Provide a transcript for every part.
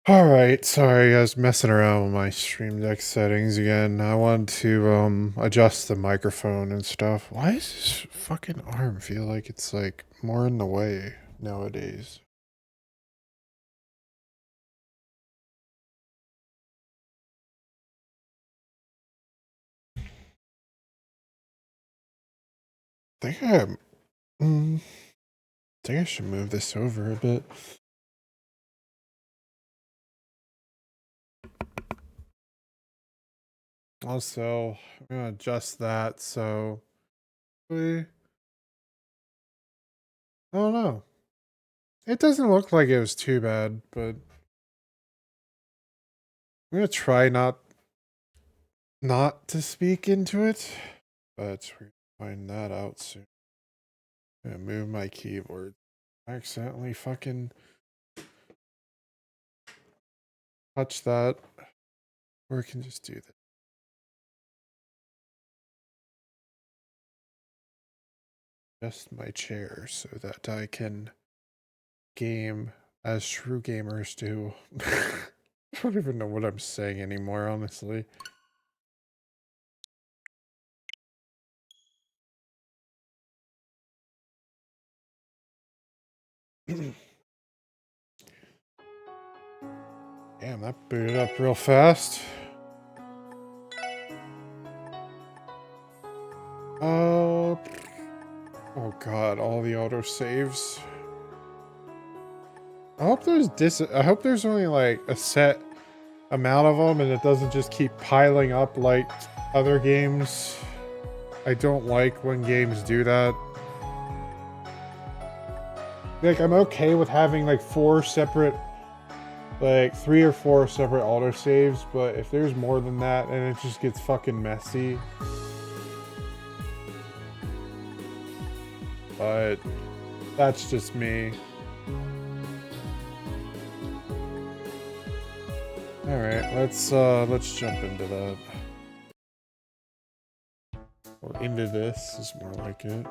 Alright, sorry, I was messing around with my Stream Deck settings again. I wanted to adjust the microphone and stuff. Why does this fucking arm feel like it's like more in the way nowadays? I think think I should move this over a bit. Also, I'm gonna adjust that so I don't know. It doesn't look like it was too bad, but I'm gonna try not to speak into it, but we're gonna find that out soon. I'm gonna move my keyboard. I accidentally fucking touch that, or I can just do that. Just my chair so that I can game as true gamers do. I don't even know what I'm saying anymore, honestly. Damn, that booted up real fast. Oh god, all the autosaves. I hope there's only like a set amount of them and it doesn't just keep piling up like other games. I don't like when games do that. Like, I'm okay with having like 3 or 4 separate autosaves, but if there's more than that and it just gets fucking messy. But that's just me. Alright, let's jump into that. Or into this is more like it.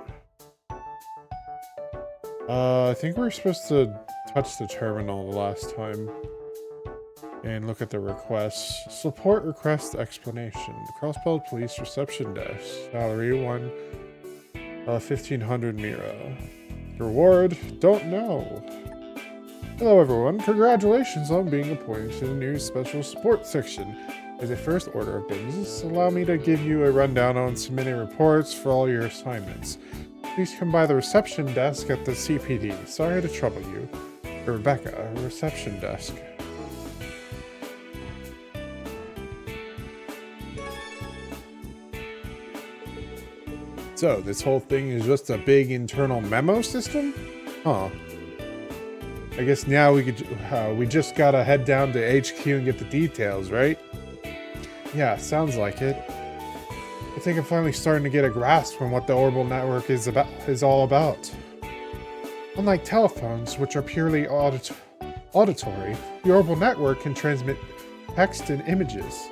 I think we were supposed to touch the terminal the last time. And look at the requests. Support request explanation. Crossbelt Police Reception Desk. Salary 1500 Mira. Reward, don't know. Hello everyone, congratulations on being appointed to the new special support section. As a first order of business, allow me to give you a rundown on submitting reports for all your assignments. Please come by the reception desk at the CPD. Sorry to trouble you. Rebecca, reception desk. So, this whole thing is just a big internal memo system? Huh. I guess now we just gotta head down to HQ and get the details, right? Yeah, sounds like it. I think I'm finally starting to get a grasp on what the orbital network is all about. Unlike telephones, which are purely auditory, the orbital network can transmit text and images.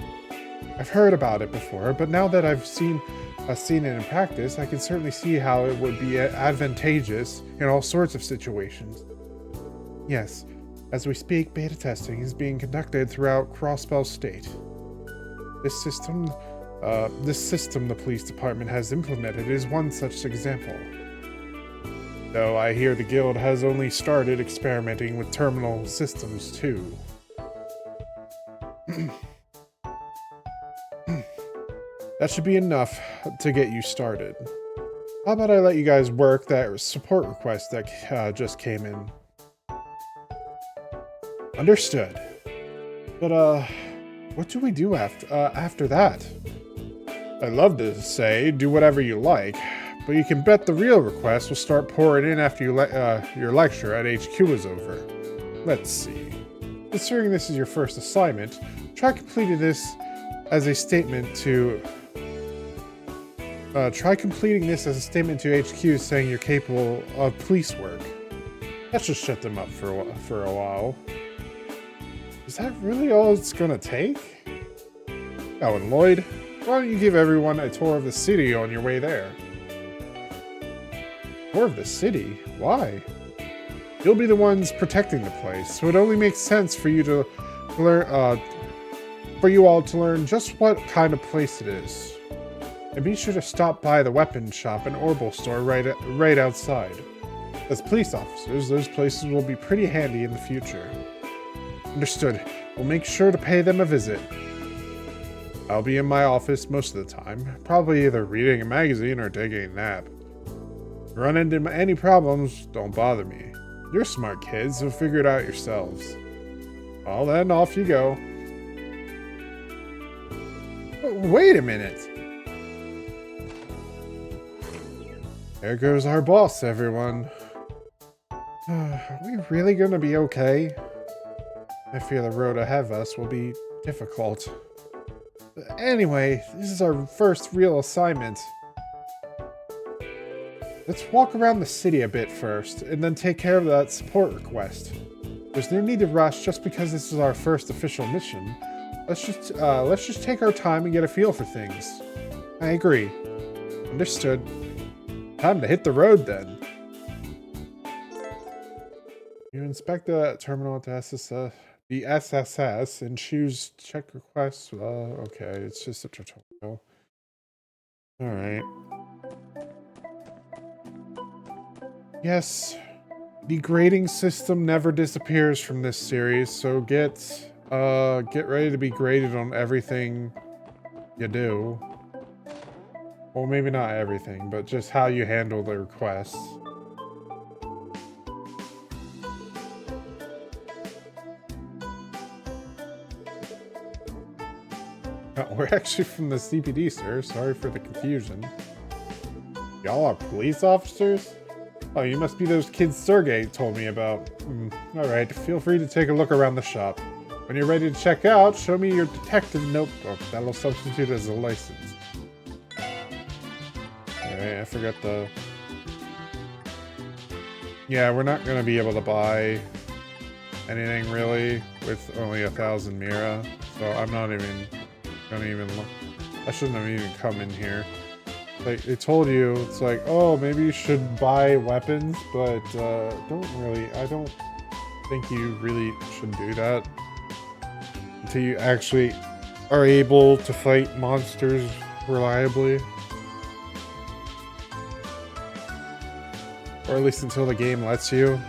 I've heard about it before, but now that I've seen it in practice, I can certainly see how it would be advantageous in all sorts of situations. Yes, as we speak, beta testing is being conducted throughout Crossbell State. This system the police department has implemented is one such example. Though I hear the guild has only started experimenting with terminal systems too. That should be enough to get you started. How about I let you guys work that support request that just came in? Understood. But what do we do after that? I'd love to say do whatever you like, but you can bet the real requests will start pouring in after your lecture at HQ is over. Let's see. Considering this is your first assignment, try completing this as a statement to HQ saying you're capable of police work. That should shut them up for a while. Is that really all it's gonna take? Oh, and Lloyd, why don't you give everyone a tour of the city on your way there? Tour of the city? Why? You'll be the ones protecting the place, so it only makes sense for you to for you all to learn just what kind of place it is. And be sure to stop by the weapon shop and Orbital store right outside. As police officers, those places will be pretty handy in the future. Understood. We'll make sure to pay them a visit. I'll be in my office most of the time, probably either reading a magazine or taking a nap. If you run into any problems, don't bother me. You're smart kids, so figure it out yourselves. Well then, off you go. Wait a minute. There goes our boss, everyone. Are we really gonna be okay? I fear the road ahead of us will be difficult. Anyway, this is our first real assignment. Let's walk around the city a bit first, and then take care of that support request. There's no need to rush just because this is our first official mission. Let's just take our time and get a feel for things. I agree. Understood. Time to hit the road then. You inspect the terminal at the SSS and choose check requests. Okay, it's just a tutorial. Alright. Yes, the grading system never disappears from this series, so get ready to be graded on everything you do. Well, maybe not everything, but just how you handle the requests. We're actually from the CPD, sir. Sorry for the confusion. Y'all are police officers? Oh, you must be those kids Sergey told me about. Alright, feel free to take a look around the shop. When you're ready to check out, show me your detective notebook. That'll substitute as a license. Alright, I forgot the... Yeah, we're not going to be able to buy anything, really, with only 1,000 Mira. So I'm not even... gonna even look. I shouldn't have even come in here. Like, they told you, it's like, oh, maybe you should buy weapons, but I don't think you really should do that until you actually are able to fight monsters reliably. Or at least until the game lets you.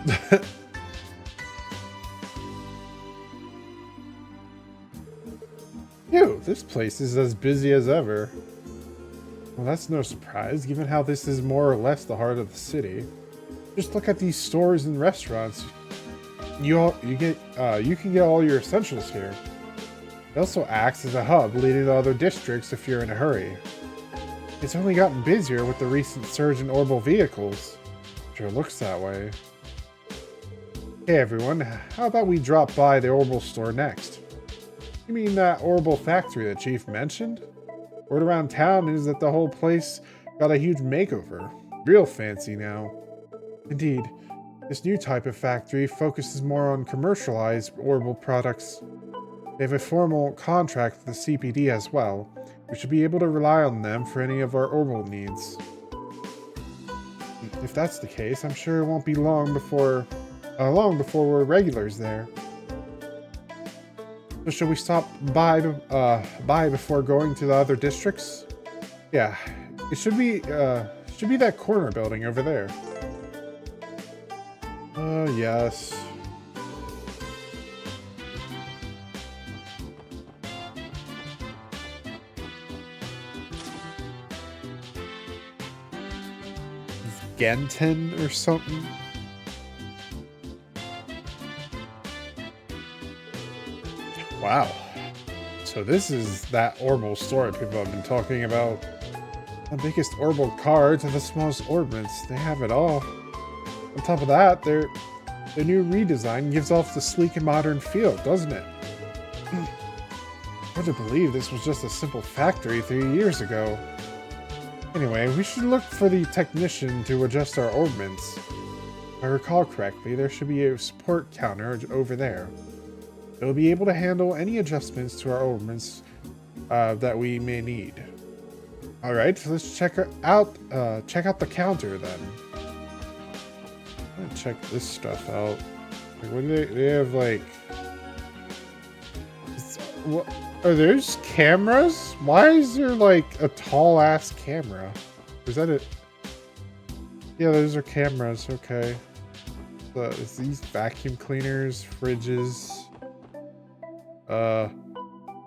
Phew, this place is as busy as ever. Well, that's no surprise, given how this is more or less the heart of the city. Just look at these stores and restaurants. You can get all your essentials here. It also acts as a hub leading to other districts if you're in a hurry. It's only gotten busier with the recent surge in orbital vehicles. Sure looks that way. Hey everyone, how about we drop by the orbital store next? You mean that orbital factory that Chief mentioned? Word around town is that the whole place got a huge makeover. Real fancy now. Indeed, this new type of factory focuses more on commercialized orbital products. They have a formal contract with the CPD as well. We should be able to rely on them for any of our orbital needs. If that's the case, I'm sure it won't be long before we're regulars there. So should we stop by before going to the other districts? Yeah, it should be that corner building over there. Yes. Genton or something? Wow. So this is that orbital store people have been talking about. The biggest orbital car to the smallest orbits. They have it all. On top of that, their new redesign gives off the sleek and modern feel, doesn't it? Hard to believe this was just a simple factory 3 years ago. Anyway, we should look for the technician to adjust our orbits. If I recall correctly, there should be a support counter over there. It will be able to handle any adjustments to our orbits that we may need. Alright, so let's check out the counter then. I'm gonna check this stuff out. Like, what do they have, like... What? Are there's cameras? Why is there like a tall ass camera? Is that it? Yeah, those are cameras. Okay. Is these vacuum cleaners, fridges,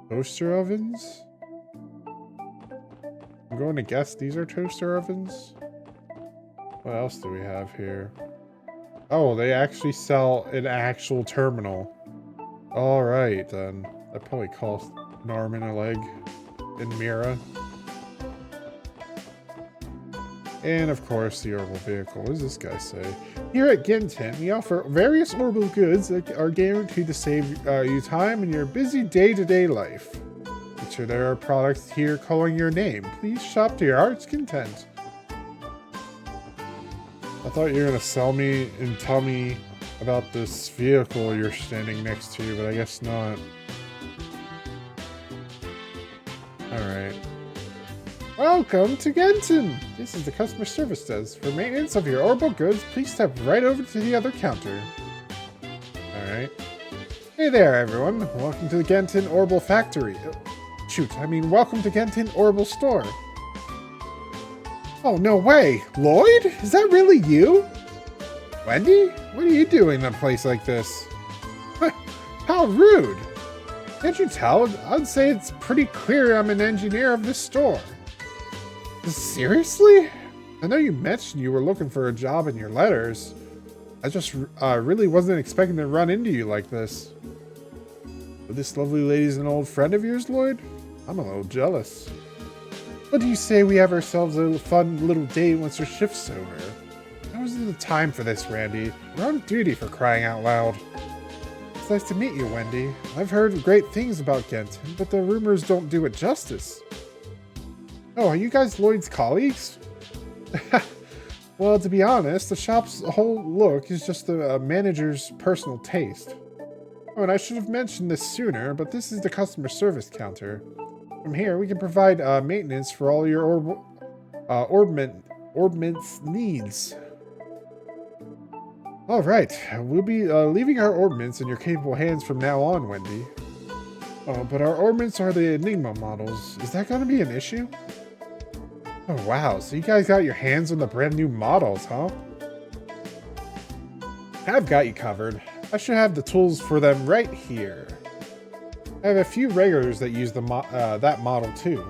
toaster ovens? I'm going to guess these are toaster ovens. What else do we have here? Oh, they actually sell an actual terminal. All right, then. That probably cost an arm and a leg in Mira. And of course, the orbital vehicle. What does this guy say? Here at Gintin, we offer various orbital goods that are guaranteed to save you time in your busy day-to-day life. Make sure there are products here calling your name. Please shop to your heart's content. I thought you were going to sell me and tell me about this vehicle you're standing next to, but I guess not. Alright. Welcome to Genton! This is the customer service desk. For maintenance of your orbital goods, please step right over to the other counter. Alright. Hey there, everyone. Welcome to the Genton Orbital Factory. Welcome to Genton Orbital Store. Oh, no way! Lloyd? Is that really you? Wendy? What are you doing in a place like this? How rude! Can't you tell? I'd say it's pretty clear I'm an engineer of this store. Seriously? I know you mentioned you were looking for a job in your letters. I just really wasn't expecting to run into you like this. But this lovely lady's an old friend of yours, Lloyd? I'm a little jealous. What do you say we have ourselves a fun little date once your shift's over? Now isn't the time for this, Randy. We're on duty for crying out loud. It's nice to meet you, Wendy. I've heard great things about Genton, but the rumors don't do it justice. Oh, are you guys Lloyd's colleagues? Well, to be honest, the shop's whole look is just the manager's personal taste. Oh, and I should have mentioned this sooner, but this is the customer service counter. From here, we can provide maintenance for all your ordnance needs. All right, we'll be leaving our ordnance in your capable hands from now on, Wendy. Oh, but our ordnance are the Enigma models. Is that going to be an issue? Oh, wow. So you guys got your hands on the brand new models, huh? I've got you covered. I should have the tools for them right here. I have a few regulars that use that model too.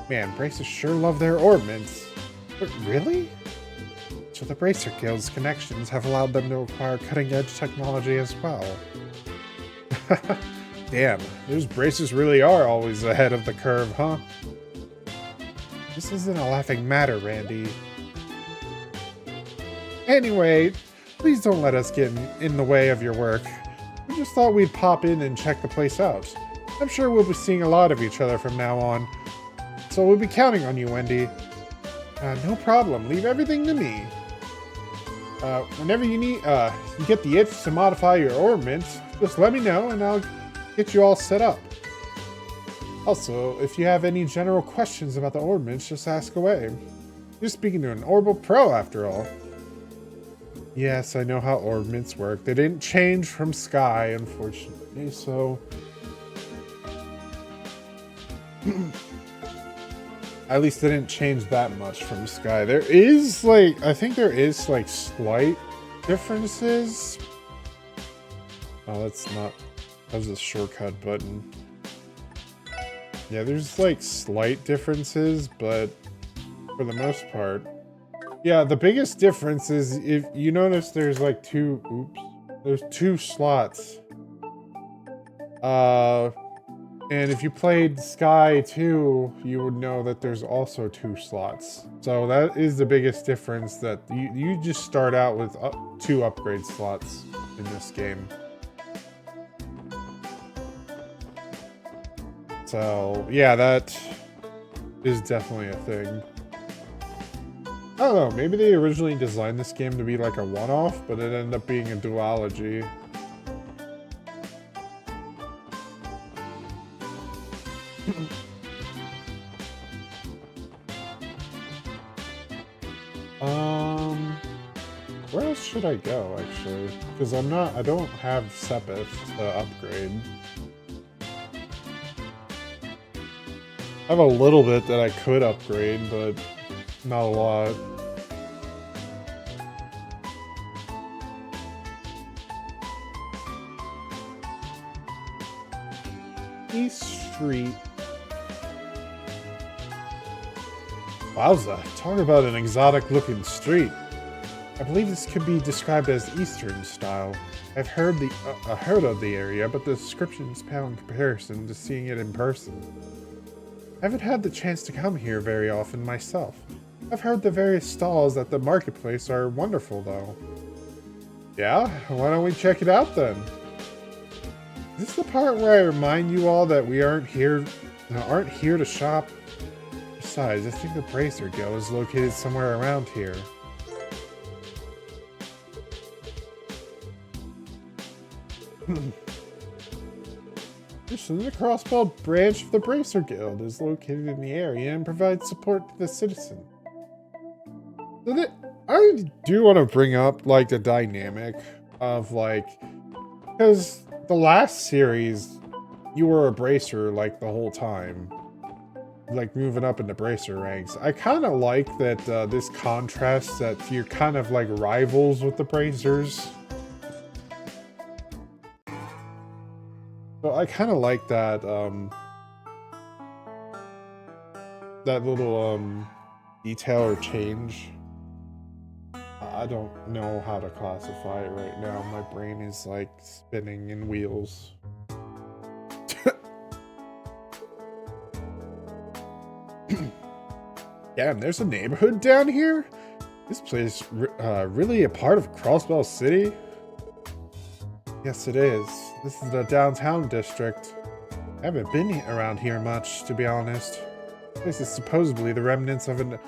Man, Bracers sure love their ordnance. But really? So the Bracer Guild's connections have allowed them to acquire cutting-edge technology as well. Damn, those Bracers really are always ahead of the curve, huh? This isn't a laughing matter, Randy. Anyway, please don't let us get in the way of your work. We just thought we'd pop in and check the place out. I'm sure we'll be seeing a lot of each other from now on. So we'll be counting on you, Wendy. No problem. Leave everything to me. Whenever you need, you get the itch to modify your ordnance, just let me know and I'll get you all set up. Also, if you have any general questions about the ordnance, just ask away. You're speaking to an orbital pro, after all. Yes, I know how ordnance work. They didn't change from Sky, unfortunately, so... At least they didn't change that much from Sky. There is, like... I think there is, like, slight differences. Oh, that's not... That was a shortcut button. Yeah, there's like slight differences, but for the most part, yeah, the biggest difference is if you notice there's like there's two slots. And if you played Sky 2, you would know that there's also 2 slots. So that is the biggest difference, that you just start out with 2 upgrade slots in this game. So, yeah, that is definitely a thing. I don't know, maybe they originally designed this game to be like a one-off, but it ended up being a duology. Where else should I go, actually? Because I don't have Sepith to upgrade. I have a little bit that I could upgrade, but not a lot. East Street. Wowza, talk about an exotic looking street. I believe this could be described as Eastern style. I've heard of the area, but the descriptions pale in comparison to seeing it in person. I haven't had the chance to come here very often myself. I've heard the various stalls at the marketplace are wonderful though. Yeah, why don't we check it out then? Is this the part where I remind you all that we aren't here to shop? Besides, I think the Bracer Guild is located somewhere around here. The Crossbow branch of the Bracer Guild is located in the area and provides support to the citizen. So I do want to bring up like the dynamic of like, because the last series you were a bracer like the whole time, like moving up in the bracer ranks. I kind of like that this contrast that you're kind of like rivals with the bracers. So I kind of like that that little detail or change. I don't know how to classify it right now. My brain is like spinning in wheels. Damn, there's a neighborhood down here? This place really a part of Crossbell City? Yes, it is. This is the downtown district. I haven't been around here much, to be honest. This is supposedly the remnants of a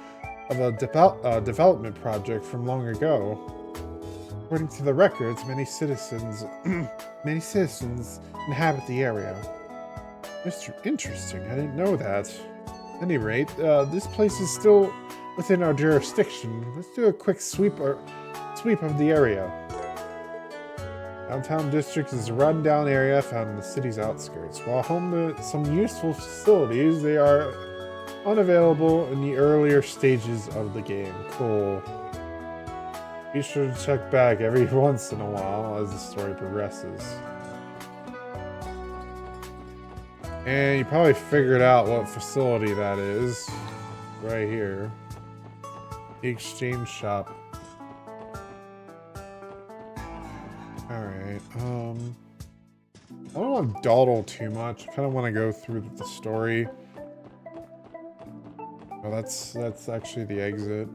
development project from long ago. According to the records, many citizens inhabit the area. Interesting, I didn't know that. At any rate, this place is still within our jurisdiction. Let's do a quick sweep of the area. Downtown district is a run-down area found in the city's outskirts. While home to some useful facilities, they are unavailable in the earlier stages of the game. Cool. Be sure to check back every once in a while as the story progresses. And you probably figured out what facility that is. Right here. The exchange shop. Alright, I don't want to dawdle too much. I kind of want to go through the story. Oh, that's actually the exit.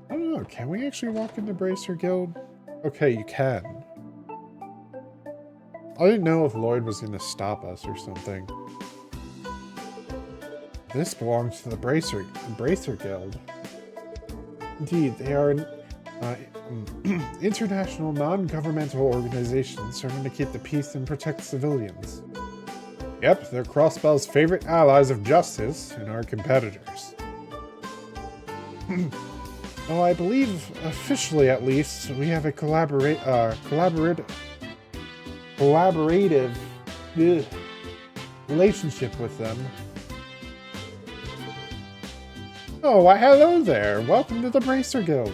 I don't know, can we actually walk into Bracer Guild? Okay, you can. I didn't know if Lloyd was going to stop us or something. This belongs to the Bracer Guild. Indeed, they are an international non-governmental organization serving to keep the peace and protect civilians. Yep, they're Crossbell's favorite allies of justice and our competitors. Well, I believe, officially at least, we have a collaborative relationship with them. Oh, why hello there. Welcome to the Bracer Guild.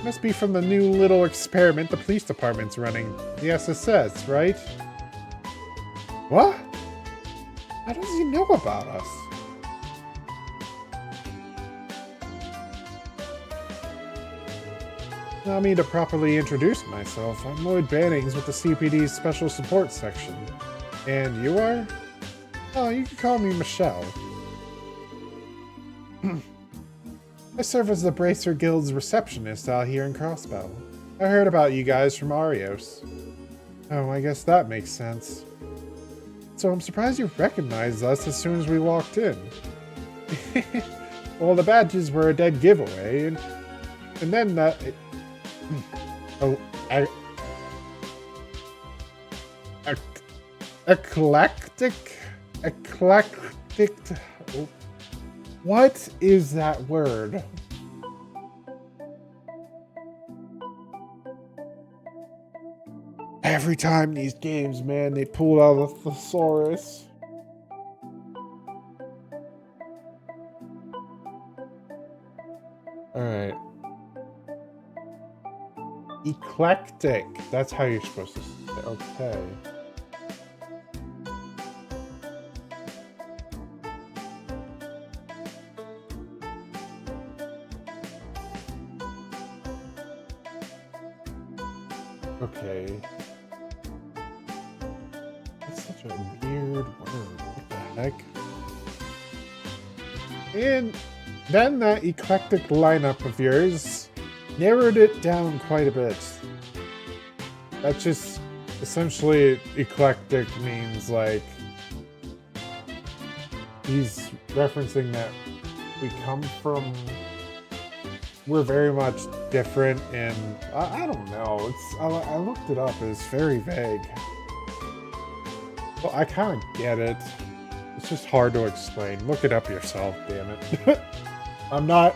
Must be from the new little experiment the police department's running. The SSS, right? What? How does he know about us? Allow me to properly introduce myself. I'm Lloyd Bannings with the CPD's Special Support Section. And you are? Oh, you can call me Michelle. I serve as the Bracer Guild's receptionist out here in Crossbell. I heard about you guys from Arios. Oh, I guess that makes sense. So I'm surprised you recognized us as soon as we walked in. Well, the badges were a dead giveaway, and then that... Eclectic? What is that word? Every time these games, man, they pulled out a thesaurus. Alright. Eclectic. That's how you're supposed to say. Okay. Okay. That's such a weird word. What the heck? And then that eclectic lineup of yours narrowed it down quite a bit. That just essentially eclectic means like he's referencing that we come from, we're very much different, and I don't know. I looked it up. It's very vague. Well, I kind of get it. It's just hard to explain. Look it up yourself, damn it. I'm not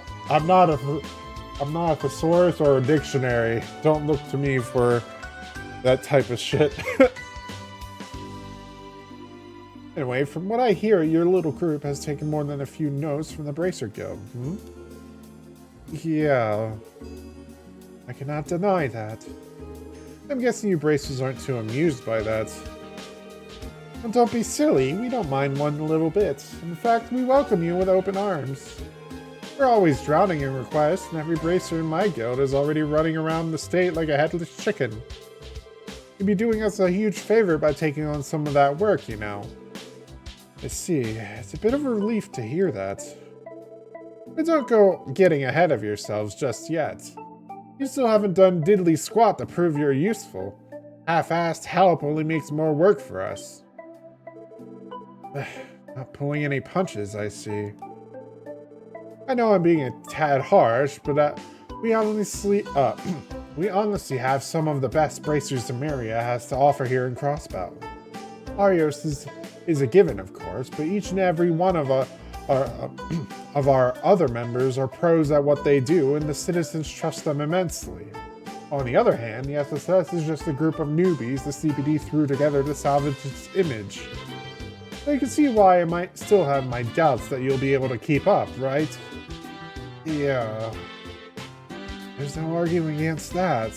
a thesaurus or a dictionary. Don't look to me for that type of shit. Anyway, from what I hear, your little group has taken more than a few notes from the Bracer Guild. Hmm? Yeah. I cannot deny that. I'm guessing you Bracers aren't too amused by that. Well, don't be silly. We don't mind one little bit. In fact, we welcome you with open arms. We're always drowning in requests, and every Bracer in my guild is already running around the state like a headless chicken. You'd be doing us a huge favor by taking on some of that work, you know. I see. It's a bit of a relief to hear that. But don't go getting ahead of yourselves just yet. You still haven't done diddly squat to prove you're useful. Half-assed help only makes more work for us. Not pulling any punches, I see. I know I'm being a tad harsh, but we honestly have some of the best bracers Demaria has to offer here in Crossbow. Arios is a given, of course, but each and every one of our other members are pros at what they do, and the citizens trust them immensely. On the other hand, the SSS is just a group of newbies the CPD threw together to salvage its image. So you can see why I might still have my doubts that you'll be able to keep up, right? Yeah. There's no arguing against that.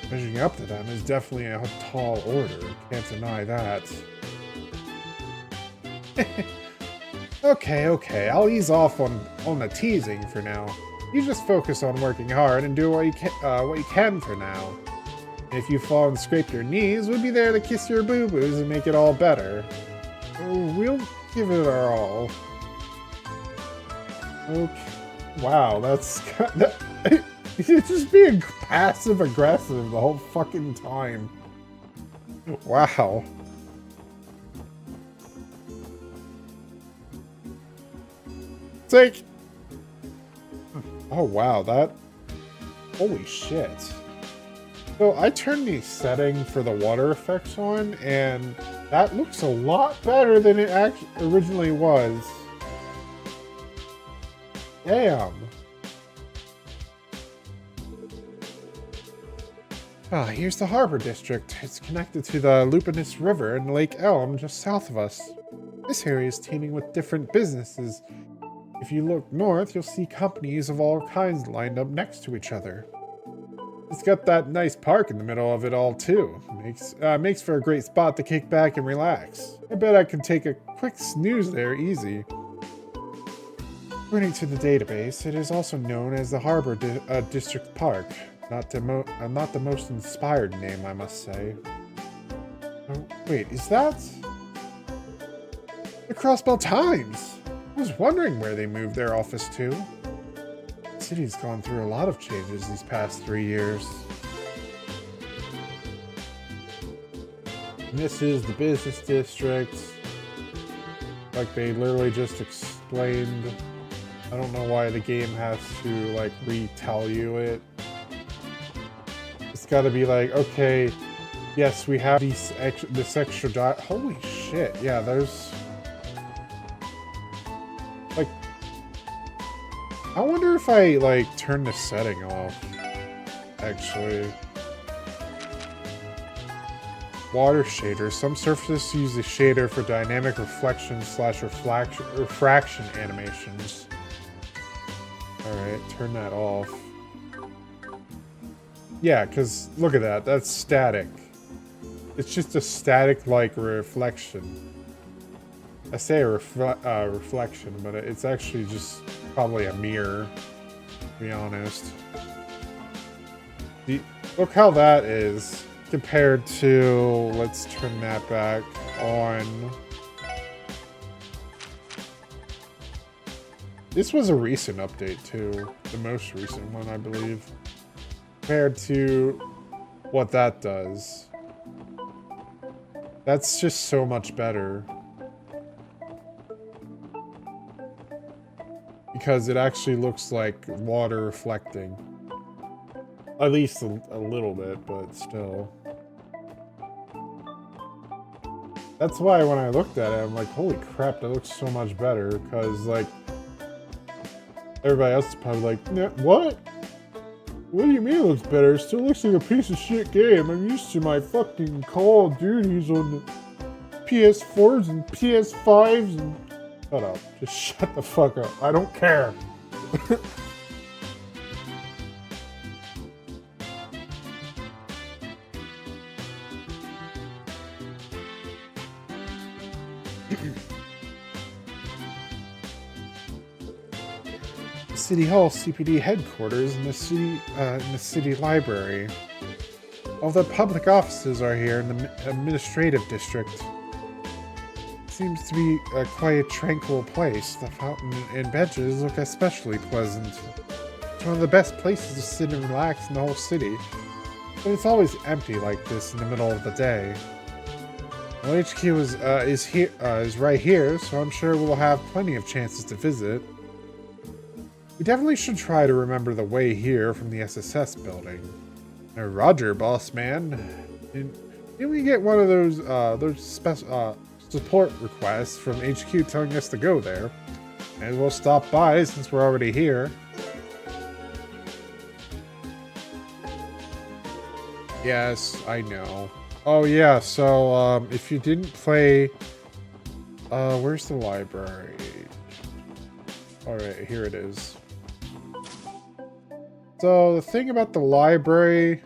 Measuring up to them is definitely a tall order. Can't deny that. Okay, I'll ease off on the teasing for now. You just focus on working hard and do what you can for now. If you fall and scrape your knees, we'll be there to kiss your boo-boos and make it all better. We'll give it our all. Okay. Wow, that's you're just being passive-aggressive the whole fucking time. Wow. Take. Oh wow, that. Holy shit. So I turned the setting for the water effects on, and that looks a lot better than it originally was. Damn. Ah, here's the Harbor District. It's connected to the Lupinus River and Lake Elm just south of us. This area is teeming with different businesses. If you look north, you'll see companies of all kinds lined up next to each other. It's got that nice park in the middle of it all, too. Makes for a great spot to kick back and relax. I bet I can take a quick snooze there easy. According to the database, it is also known as the Harbor District Park. Not the most inspired name, I must say. Oh, wait, is that the Crossbell Times? I was wondering where they moved their office to. The city's gone through a lot of changes these past 3 years. And this is the business district. Like they literally just explained. I don't know why the game has to like retell you it. It's got to be like, okay, yes, we have this extra holy shit, yeah, there's like, I wonder if I like turn the setting off, actually. Water shader. Some surfaces use the shader for dynamic reflection slash refraction animations. Alright, turn that off. Yeah, because look at that. That's static. It's just a static-like reflection. I say a reflection, but it's actually just probably a mirror, to be honest. Look how that is compared to, let's turn that back on. This was a recent update too, the most recent one, I believe, compared to what that does. That's just so much better. Because it actually looks like water reflecting. At least a little bit, but still. That's why when I looked at it, I'm like, holy crap, that looks so much better. Because, like, everybody else is probably like, nah, what? What do you mean it looks better? It still looks like a piece of shit game. I'm used to my fucking Call of Duties on the PS4s and PS5s and... Shut up. Just shut the fuck up. I don't care. City Hall CPD headquarters in the city library. All the public offices are here in the administrative district. Seems to be a quiet, tranquil place. The fountain and benches look especially pleasant. It's one of the best places to sit and relax in the whole city. But it's always empty like this in the middle of the day. Well, HQ is right here, so I'm sure we'll have plenty of chances to visit. We definitely should try to remember the way here from the SSS building. Roger, boss man. Didn't we get one of those support requests from HQ telling us to go there? And we'll stop by since we're already here. Yes, I know. Oh yeah, so if you didn't play... where's the library? Alright, here it is. So the thing about the library,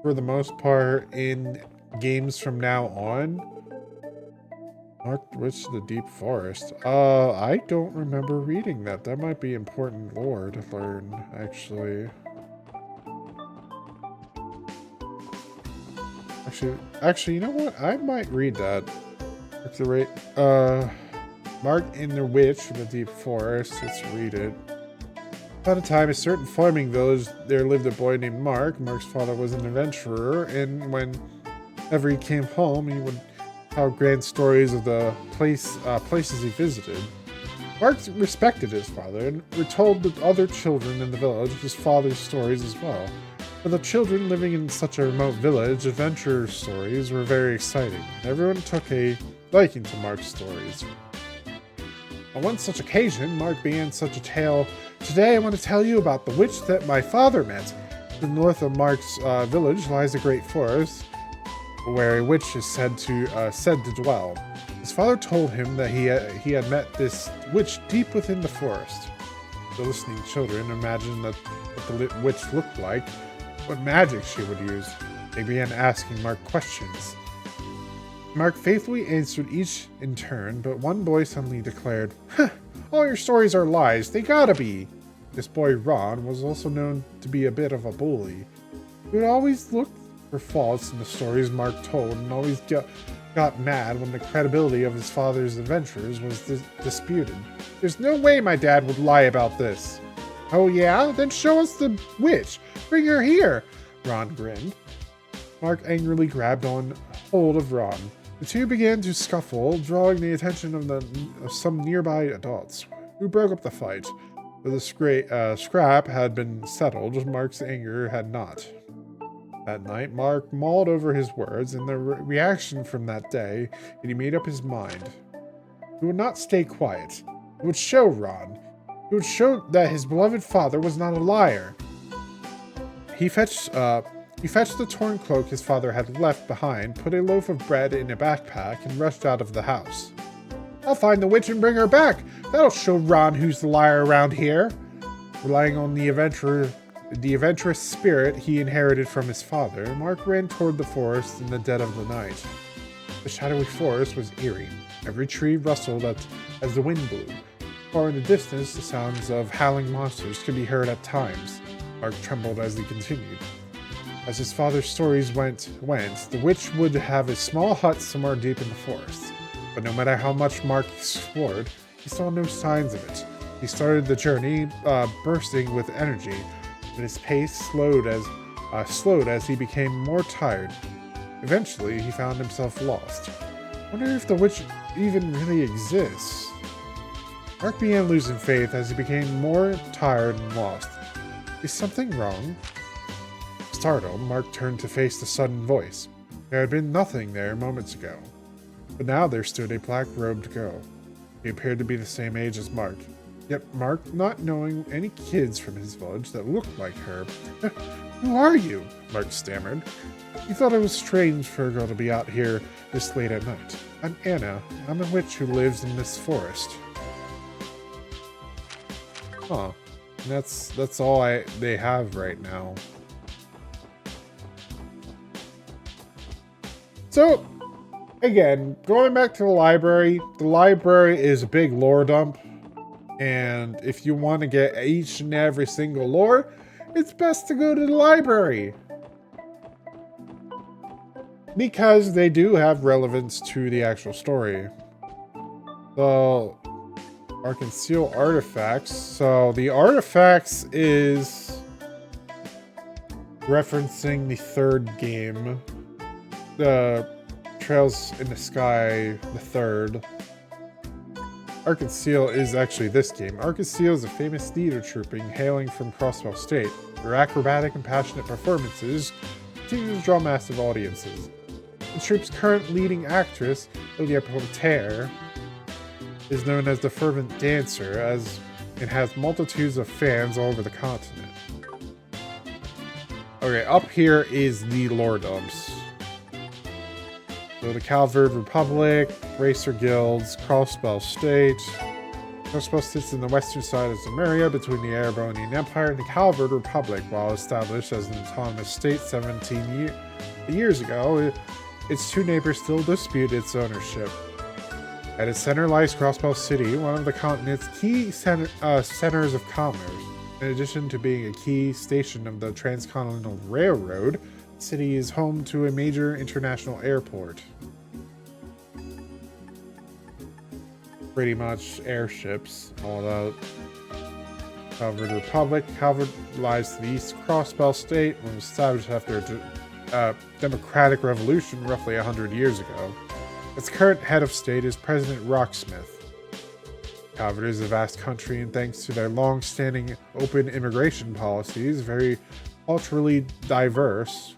for the most part, in games from now on, Marked Witch to the Deep Forest. I don't remember reading that. That might be important lore to learn, actually. Actually, you know what? I might read that. Marked in the Witch of the Deep Forest. Let's read it. At a time, a certain farming village, there lived a boy named Mark. Mark's father was an adventurer, and whenever he came home, he would tell grand stories of the places he visited. Mark respected his father, and were told the other children in the village his father's stories as well. For the children living in such a remote village, adventure stories were very exciting, and everyone took a liking to Mark's stories. On one such occasion, Mark began such a tale. Today I want to tell you about the witch that my father met. To the north of Mark's village lies a great forest, where a witch is said to dwell. His father told him that he had met this witch deep within the forest. The listening children imagined what the witch looked like, what magic she would use. They began asking Mark questions. Mark faithfully answered each in turn, but one boy suddenly declared, "Huh, all your stories are lies, they gotta be." This boy, Ron, was also known to be a bit of a bully. He would always look for faults in the stories Mark told, and always got mad when the credibility of his father's adventures was disputed. "There's no way my dad would lie about this." "Oh yeah? Then show us the witch. Bring her here," Ron grinned. Mark angrily grabbed on hold of Ron. The two began to scuffle, drawing the attention of some nearby adults, who broke up the fight. But the scrap had been settled, Mark's anger had not. That night, Mark mulled over his words and the reaction from that day, and he made up his mind. He would not stay quiet. He would show Ron. He would show that his beloved father was not a liar. He fetched He fetched the torn cloak his father had left behind, put a loaf of bread in a backpack, and rushed out of the house. I'll find the witch and bring her back. That'll show Ron who's the liar around here. Relying on the adventurous spirit he inherited from his father, Mark ran toward the forest in the dead of the night. The shadowy forest was eerie. Every tree rustled as the wind blew. Far in the distance, the sounds of howling monsters could be heard at times. Mark trembled as he continued. As his father's stories went, the witch would have a small hut somewhere deep in the forest. But no matter how much Mark explored, he saw no signs of it. He started the journey bursting with energy, but his pace slowed as he became more tired. Eventually, he found himself lost. Wonder if the witch even really exists. Mark began losing faith as he became more tired and lost. Is something wrong? Startled, Mark turned to face the sudden voice. There had been nothing there moments ago. But now there stood a black-robed girl. He appeared to be the same age as Mark. Yet Mark, not knowing any kids from his village that looked like her. Who are you? Mark stammered. He thought it was strange for a girl to be out here this late at night. I'm Anna. I'm a witch who lives in this forest. Huh. And that's all they have right now. So, again, going back to the library is a big lore dump. And if you want to get each and every single lore, it's best to go to the library. Because they do have relevance to the actual story. So, our conceal artifacts. So, the artifacts is referencing the third game. The Trails in the Sky, the third. Arconceal is actually this game. Arconceal is a famous theater trouping hailing from Crossbell State. Their acrobatic and passionate performances continue to draw massive audiences. The troupe's current leading actress, Ilya Poter, is known as the Fervent Dancer, as it has multitudes of fans all over the continent. Okay, up here is the lore dumps. So the Calvard Republic, Racer Guilds, Crossbell State. Crossbell sits in the western side of Zemuria between the Erebonian Empire and the Calvard Republic. While established as an autonomous state 17 years ago, its two neighbors still dispute its ownership. At its center lies Crossbell City, one of the continent's key centers of commerce. In addition to being a key station of the Transcontinental Railroad, the city is home to a major international airport. Pretty much airships, all about Calvard Republic. Calvard lies to the east of Crossbell State, and was established after a democratic revolution roughly 100 years ago. Its current head of state is President Rocksmith. Calvard is a vast country, and thanks to their long-standing open immigration policies, very culturally diverse.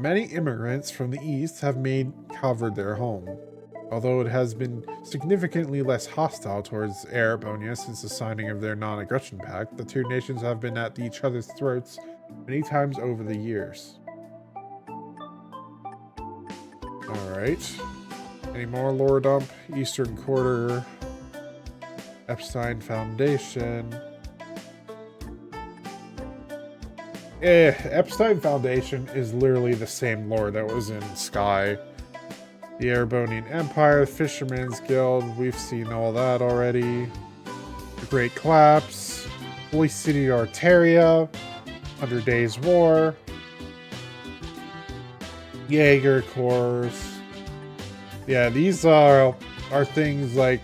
Many immigrants from the east have made Calvard their home. Although it has been significantly less hostile towards Erebonia since the signing of their non-aggression pact, the two nations have been at each other's throats many times over the years. Alright. Any more lore dump? Eastern Quarter. Epstein Foundation. Epstein Foundation is literally the same lore that was in Sky. The Erebonian Empire, Fisherman's Guild, we've seen all that already. The Great Collapse, Holy City Arteria, 100 Days War, Jaeger Corps. Yeah, these are things like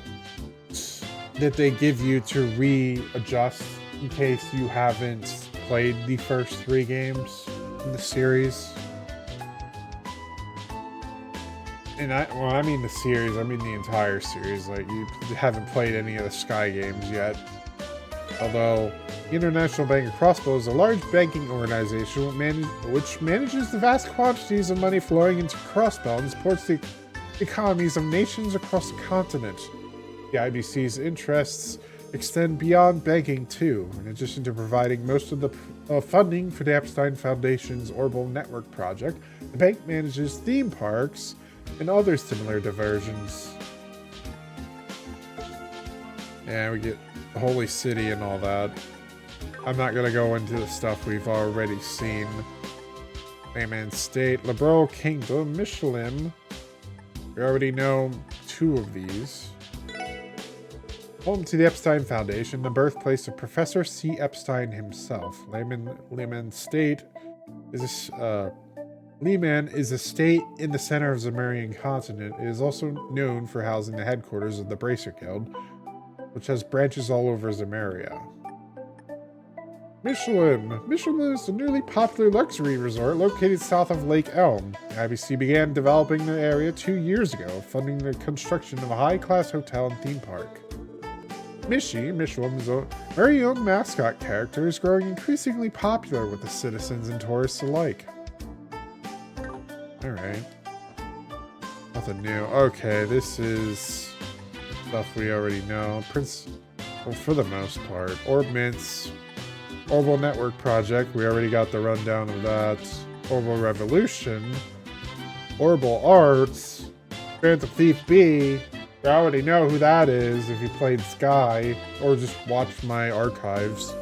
that they give you to readjust in case you haven't played the first 3 games in the series. And when I mean the series, I mean the entire series. Like, you haven't played any of the Sky games yet. Although, the International Bank of Crossbow is a large banking organization which manages the vast quantities of money flowing into Crossbow and supports the economies of nations across the continent. The IBC's interests extend beyond banking too. In addition to providing most of the funding for the Epstein Foundation's Orbital Network project, the bank manages theme parks and other similar diversions. Yeah, we get the Holy City and all that. I'm not gonna go into the stuff we've already seen. Layman State, Liberal Kingdom, Michelin. We already know 2 of these. Home to the Epstein Foundation, the birthplace of Professor C. Epstein himself. Lehman State is Lehman is a state in the center of the Zemurian continent. It is also known for housing the headquarters of the Bracer Guild, which has branches all over Zemuria. Michelin. Michelin is a newly popular luxury resort located south of Lake Elm. The IBC began developing the area 2 years ago, funding the construction of a high-class hotel and theme park. Michelin is a very young mascot character, is growing increasingly popular with the citizens and tourists alike. Alright. Nothing new. Okay, this is stuff we already know. Well, for the most part. Orb Mints. Orbital Network project. We already got the rundown of that. Orbital Revolution. Orbital Arts. Phantom Thief B. I already know who that is if you played Sky or just watched my archives.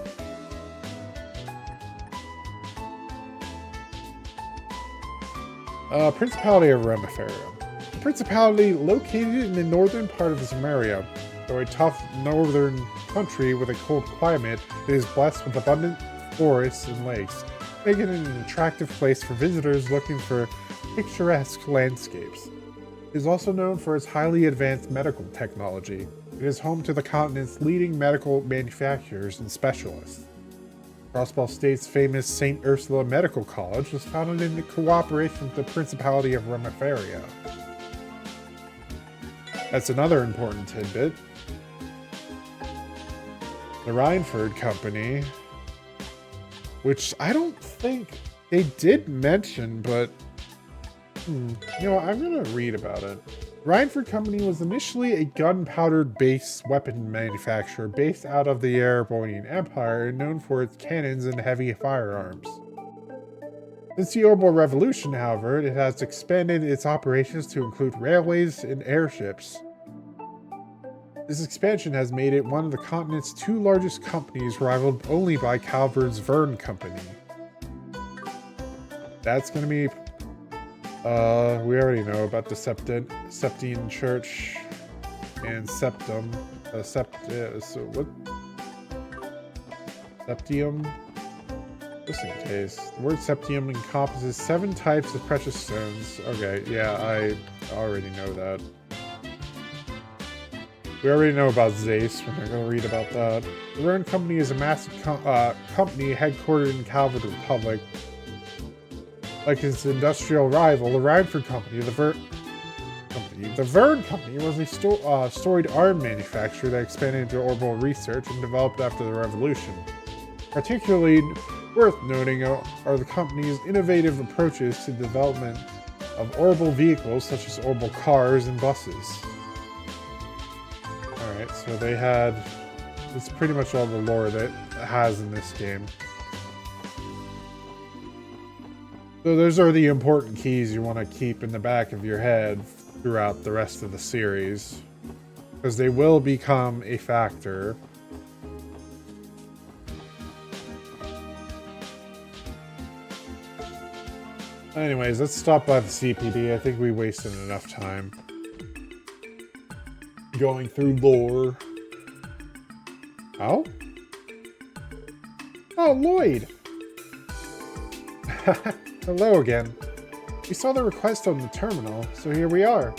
Principality of Remiferia. The principality located in the northern part of Zemuria. Though a tough northern country with a cold climate, it is blessed with abundant forests and lakes, making it an attractive place for visitors looking for picturesque landscapes. It is also known for its highly advanced medical technology. It is home to the continent's leading medical manufacturers and specialists. Crossball State's famous St. Ursula Medical College was founded in cooperation with the Principality of Remiferia. That's another important tidbit. The Rhineford Company, which I don't think they did mention, but you know, I'm going to read about it. Rhineford Company was initially a gunpowder-based weapon manufacturer based out of the Erebonian Empire and known for its cannons and heavy firearms. Since the Orbital Revolution, however, it has expanded its operations to include railways and airships. This expansion has made it one of the continent's 2 largest companies, rivaled only by Calvert's Verne Company. That's going to be we already know about the Septine Church and Septum. What? Septium? Just in case. The word septium encompasses 7 types of precious stones. Okay, yeah, I already know that. We already know about Zace. We're not going to read about that. The Verne Company is a massive company headquartered in Calvert Republic. Like its industrial rival, the Rhineford Company, the Verne Company was a storied arm manufacturer that expanded into orbital research and developed after the Revolution. Particularly worth noting are the company's innovative approaches to the development of orbital vehicles such as orbital cars and buses. Alright, so they had... It's pretty much all the lore that it has in this game. So those are the important keys you want to keep in the back of your head throughout the rest of the series, because they will become a factor. Anyways, let's stop by the CPD. I think we wasted enough time going through lore. Oh? Oh, Lloyd! Hello again. We saw the request on the terminal, so here we are.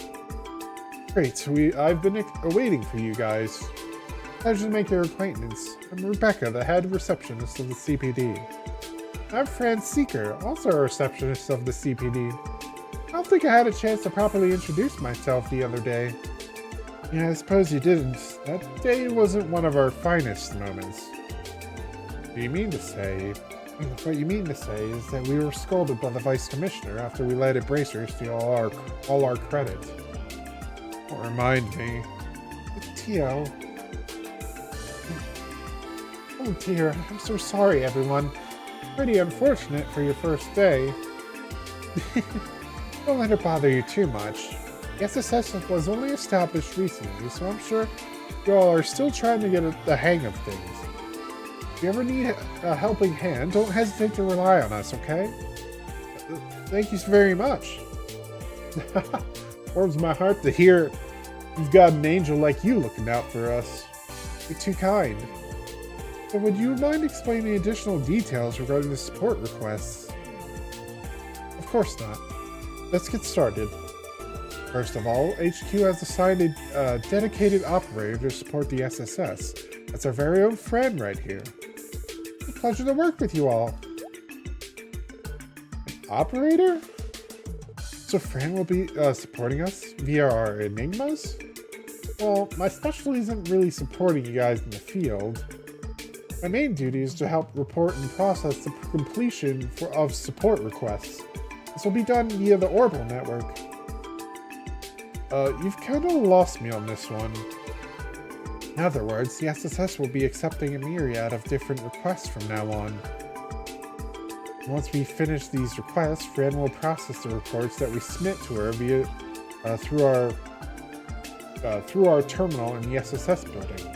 Great, I've been waiting for you guys. Pleasure to make your acquaintance. I'm Rebecca, the head receptionist of the CPD. I'm Franz Seeker, also a receptionist of the CPD. I don't think I had a chance to properly introduce myself the other day. Yeah, I suppose you didn't. That day wasn't one of our finest moments. What you mean to say? What you mean to say is that we were scolded by the Vice Commissioner after we let a bracer steal all our credit. Don't remind me. Tio. Oh dear, I'm so sorry, everyone. Pretty unfortunate for your first day. Don't let it bother you too much. The SSS was only established recently, so I'm sure you all are still trying to get the hang of things. If you ever need a helping hand, don't hesitate to rely on us, okay? Thank you very much. Warms my heart to hear you've got an angel like you looking out for us. You're too kind. So would you mind explaining additional details regarding the support requests? Of course not. Let's get started. First of all, HQ has assigned a dedicated operator to support the SSS. That's our very own Fran right here. It's a pleasure to work with you all. Operator? So Fran will be supporting us via our enigmas? Well, my specialty isn't really supporting you guys in the field. My main duty is to help report and process the completion of support requests. This will be done via the Orbital network. You've kind of lost me on this one. In other words, the SSS will be accepting a myriad of different requests from now on. Once we finish these requests, Fran will process the reports that we submit to her via through our terminal in the SSS building.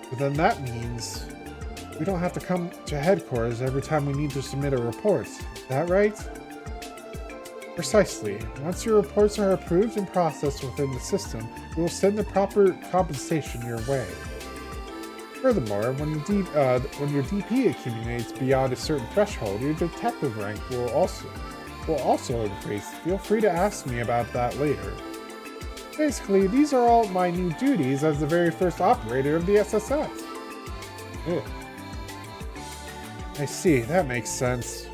But then that means we don't have to come to headquarters every time we need to submit a report. Is that right? Precisely. Once your reports are approved and processed within the system, we will send the proper compensation your way. Furthermore, when your DP accumulates beyond a certain threshold, your detective rank will also increase. Feel free to ask me about that later. Basically, these are all my new duties as the very first operator of the SSS. Ugh. I see, that makes sense.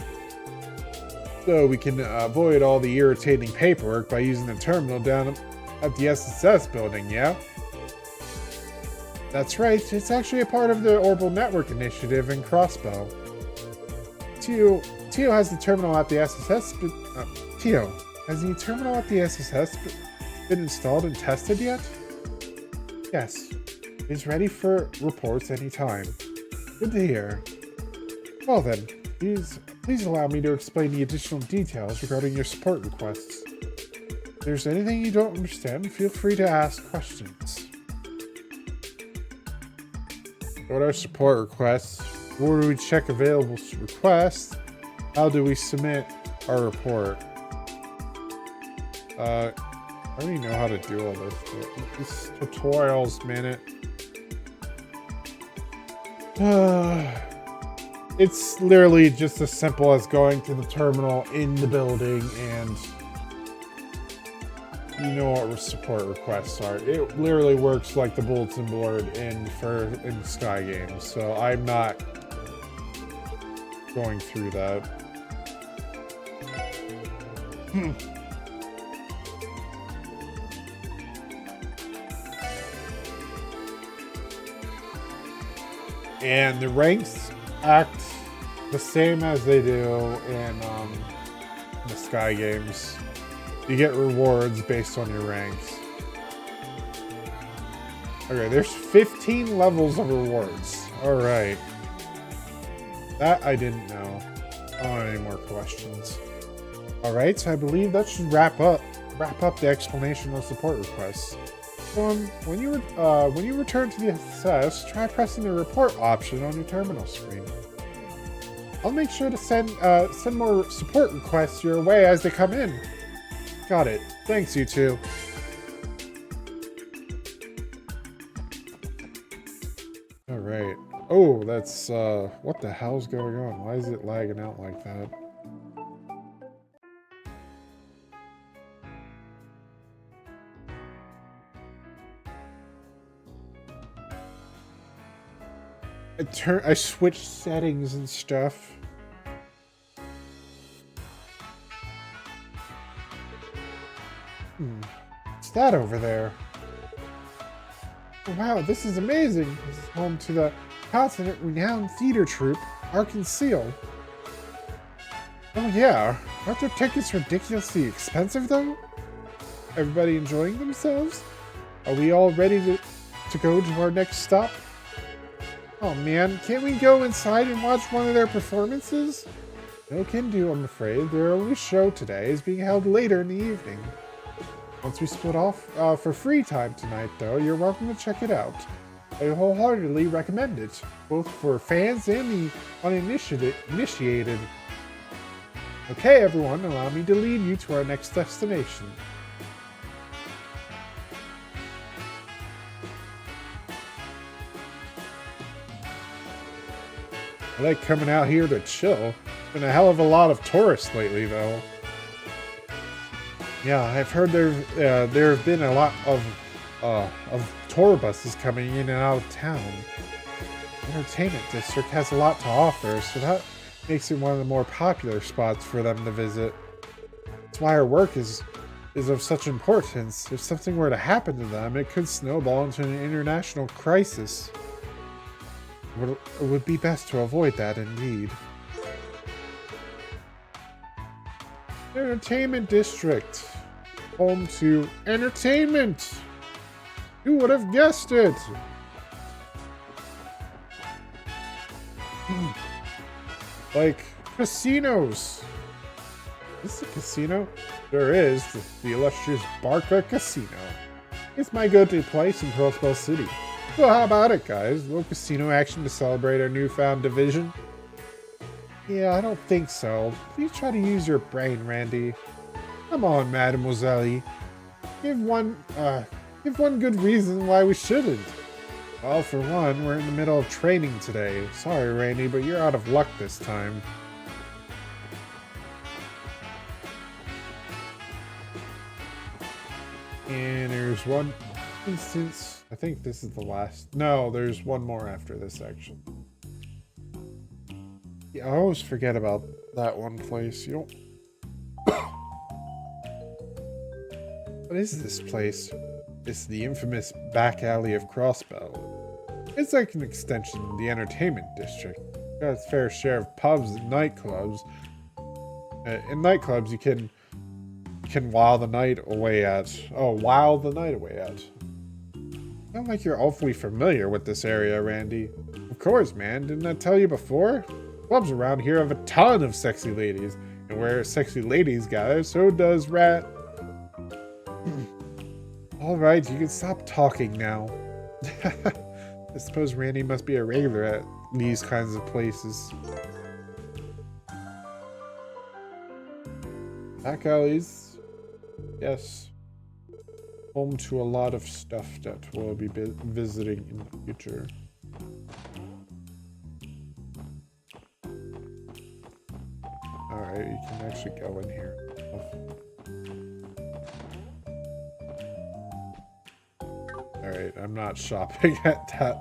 So we can avoid all the irritating paperwork by using the terminal down at the SSS building, yeah? That's right, it's actually a part of the Orbital Network Initiative in Crossbow. Tio has the terminal at the SSS, Tio, has the terminal at the SSS been installed and tested yet? Yes, it's ready for reports anytime. Good to hear. Well then, please allow me to explain the additional details regarding your support requests. If there's anything you don't understand, feel free to ask questions. What are support requests? Where do we check available requests? How do we submit our report? I already know how to do all this. This tutorial's minute. It's literally just as simple as going to the terminal in the building and you know what support requests are. It literally works like the bulletin board in Sky Games, so I'm not going through that. And the ranks act the same as they do in the Sky Games. You get rewards based on your ranks. Okay, there's 15 levels of rewards. Alright. That I didn't know. I don't have any more questions. Alright, so I believe that should wrap up the explanation of support requests. So when you return to the SSS, try pressing the report option on your terminal screen. I'll make sure to send more support requests your way as they come in. Got it. Thanks, you two. Alright. Oh, that's, what the hell's going on? Why is it lagging out like that? I switched settings and stuff. What's that over there? Oh, wow, this is amazing. This is home to the continent-renowned theater troupe, Arc-and-Seal. Oh yeah, aren't their tickets ridiculously expensive though? Everybody enjoying themselves? Are we all ready to go to our next stop? Oh man, can't we go inside and watch one of their performances? No can do, I'm afraid. Their only show today is being held later in the evening. Once we split off for free time tonight, though, you're welcome to check it out. I wholeheartedly recommend it, both for fans and the uninitiated. Okay, everyone, allow me to lead you to our next destination. I like coming out here to chill. Been a hell of a lot of tourists lately, though. Yeah, I've heard there have been a lot of tour buses coming in and out of town. The entertainment district has a lot to offer, so that makes it one of the more popular spots for them to visit. That's why our work is of such importance. If something were to happen to them, it could snowball into an international crisis. It would be best to avoid that, indeed. Entertainment District. Home to entertainment. Who would have guessed it? Like casinos. Is this a casino? There is. The illustrious Barca Casino. It's my go-to place in Crossbell City. So how about it, guys? A little casino action to celebrate our newfound division? Yeah, I don't think so. Please try to use your brain, Randy. Come on, Mademoiselle. Give one good reason why we shouldn't. Well, for one, we're in the middle of training today. Sorry, Randy, but you're out of luck this time. And there's one instance. I think this is the last. No, there's one more after this section. Yeah, I always forget about that one place. You don't. What is this place? It's the infamous back alley of Crossbell. It's like an extension of the entertainment district. It's got its fair share of pubs and nightclubs. In nightclubs, you can while the night away at. Sound like you're awfully familiar with this area, Randy. Of course, man. Didn't I tell you before? Clubs around here have a ton of sexy ladies. And where sexy ladies gather, so does Rat. Alright, you can stop talking now. I suppose Randy must be a regular at these kinds of places. Back alleys. Yes. Home to a lot of stuff that we'll be visiting in the future. Alright, you can actually go in here. Alright, I'm not shopping at that.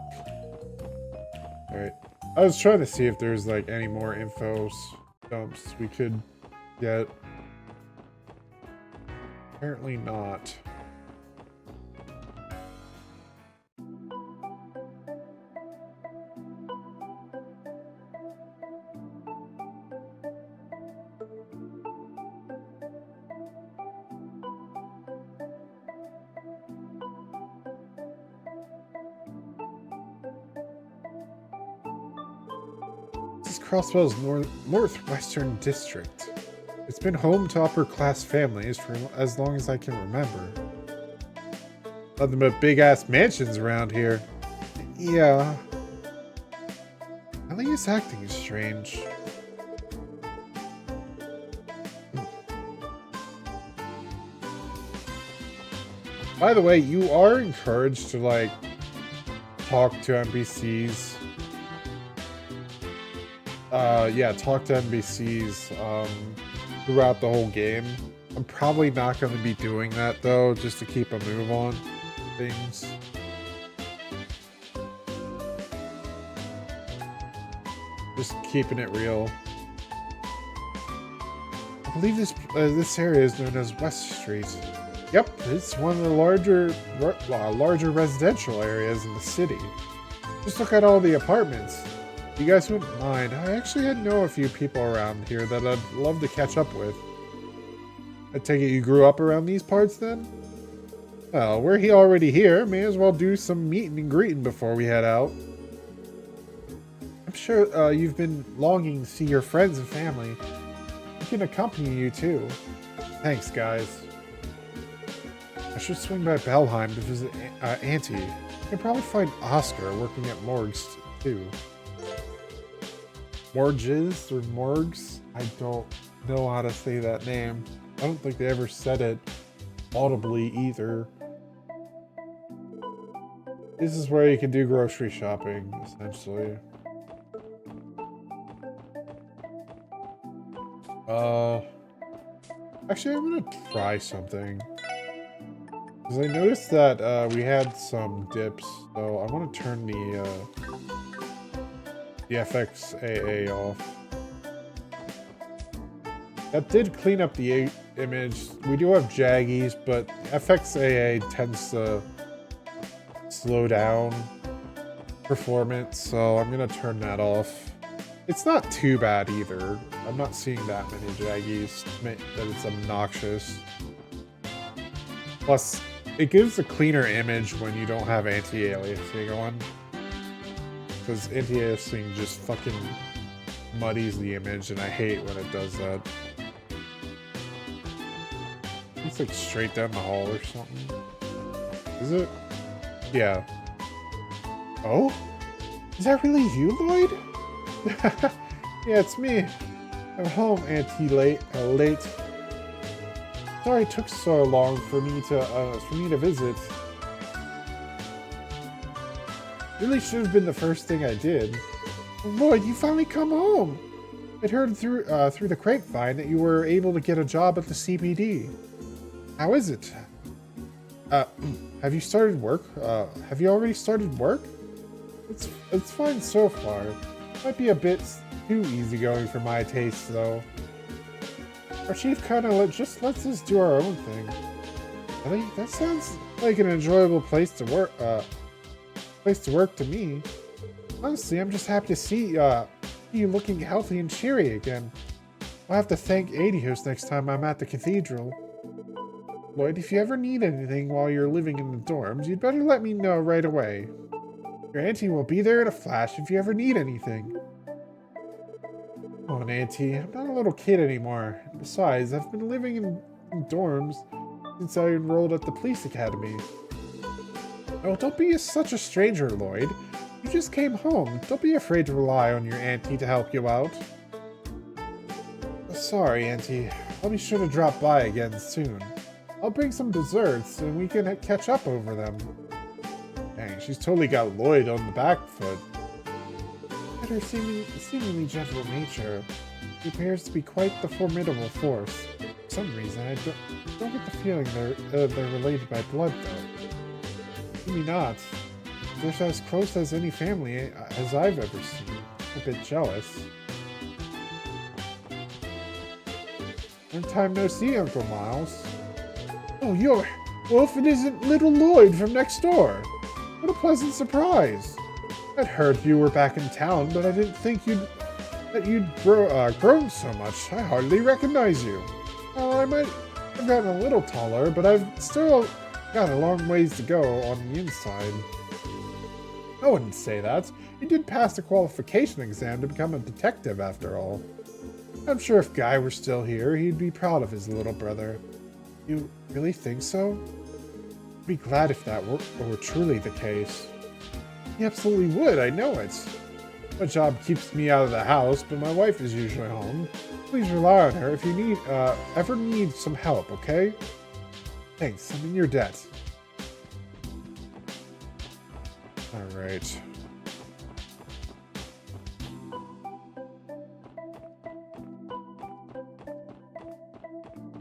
Alright. I was trying to see if there's like any more info dumps we could get. Apparently not. Crossbell's northwestern district. It's been home to upper-class families for as long as I can remember. Nothing but big-ass mansions around here. Yeah. Ellie's acting is strange. By the way, you are encouraged to, like, talk to NPCs. Yeah, talk to NPCs throughout the whole game. I'm probably not going to be doing that, though, just to keep a move on things. Just keeping it real. I believe this area is known as West Street. Yep, it's one of the larger residential areas in the city. Just look at all the apartments. If you guys wouldn't mind, I actually know a few people around here that I'd love to catch up with. I take it you grew up around these parts then? Well, we're already here. May as well do some meeting and greeting before we head out. sure you've been longing to see your friends and family. We can accompany you too. Thanks, guys. I should swing by Belheim to visit Auntie. You can probably find Oscar working at morgues too. Morges or morgues? I don't know how to say that name. I don't think they ever said it audibly either. This is where you can do grocery shopping, essentially. Actually, I'm gonna try something. Because I noticed that we had some dips, so I want to turn the FXAA off. That did clean up the image. We do have jaggies, but FXAA tends to slow down performance, so I'm gonna turn that off. It's not too bad either. I'm not seeing that many jaggies that it's obnoxious. Plus, it gives a cleaner image when you don't have anti-aliasing on. Because anti-aliasing just fucking muddies the image, and I hate when it does that. It's like straight down the hall or something. Is it? Yeah. Oh? Is that really you, Lloyd? Yeah, it's me. I'm home, late. Sorry it took so long for me to visit. Really should have been the first thing I did. Oh, Lloyd, you finally come home. I'd heard through the grapevine that you were able to get a job at the CPD. How is it? Have you started work? Have you already started work? It's fine so far. Might be a bit too easygoing for my taste, though. Our chief kind of just lets us do our own thing. Really? That sounds like an enjoyable place to work. To me. Honestly, I'm just happy to see you looking healthy and cheery again. I'll have to thank Adios next time I'm at the cathedral. Lloyd, if you ever need anything while you're living in the dorms, you'd better let me know right away. Your auntie will be there in a flash if you ever need anything. Oh, Auntie, I'm not a little kid anymore. Besides, I've been living in dorms since I enrolled at the police academy. Oh, don't be such a stranger, Lloyd. You just came home. Don't be afraid to rely on your auntie to help you out. Sorry, Auntie. I'll be sure to drop by again soon. I'll bring some desserts and we can catch up over them. Dang, she's totally got Lloyd on the back foot. At her seemingly gentle nature, she appears to be quite the formidable force. For some reason, I don't get the feeling they're related by blood, though. Maybe not. They're as close as any family as I've ever seen. I'm a bit jealous. Long time no see, Uncle Miles. Oh, well, if it isn't little Lloyd from next door. What a pleasant surprise. I'd heard you were back in town, but I didn't think that you'd grown so much. I hardly recognize you. Well, I might have gotten a little taller, but I've still got a long ways to go on the inside. I wouldn't say that. You did pass the qualification exam to become a detective, after all. I'm sure if Guy were still here, he'd be proud of his little brother. You really think so? I'd be glad if that were truly the case. He absolutely would, I know it. My job keeps me out of the house, but my wife is usually home. Please rely on her if you ever need some help, okay? Thanks, I'm in your debt. Alright.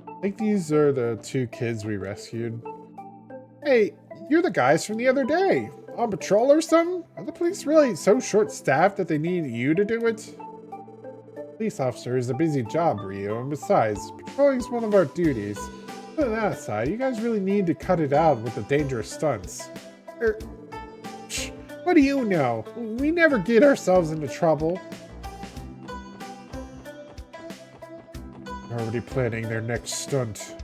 I think these are the two kids we rescued. Hey, you're the guys from the other day. On patrol or something? Are the police really so short-staffed that they need you to do it? Police officer is a busy job, Rio, and besides, patrolling is one of our duties. Putting that aside, you guys really need to cut it out with the dangerous stunts. What do you know? We never get ourselves into trouble. Already planning their next stunt.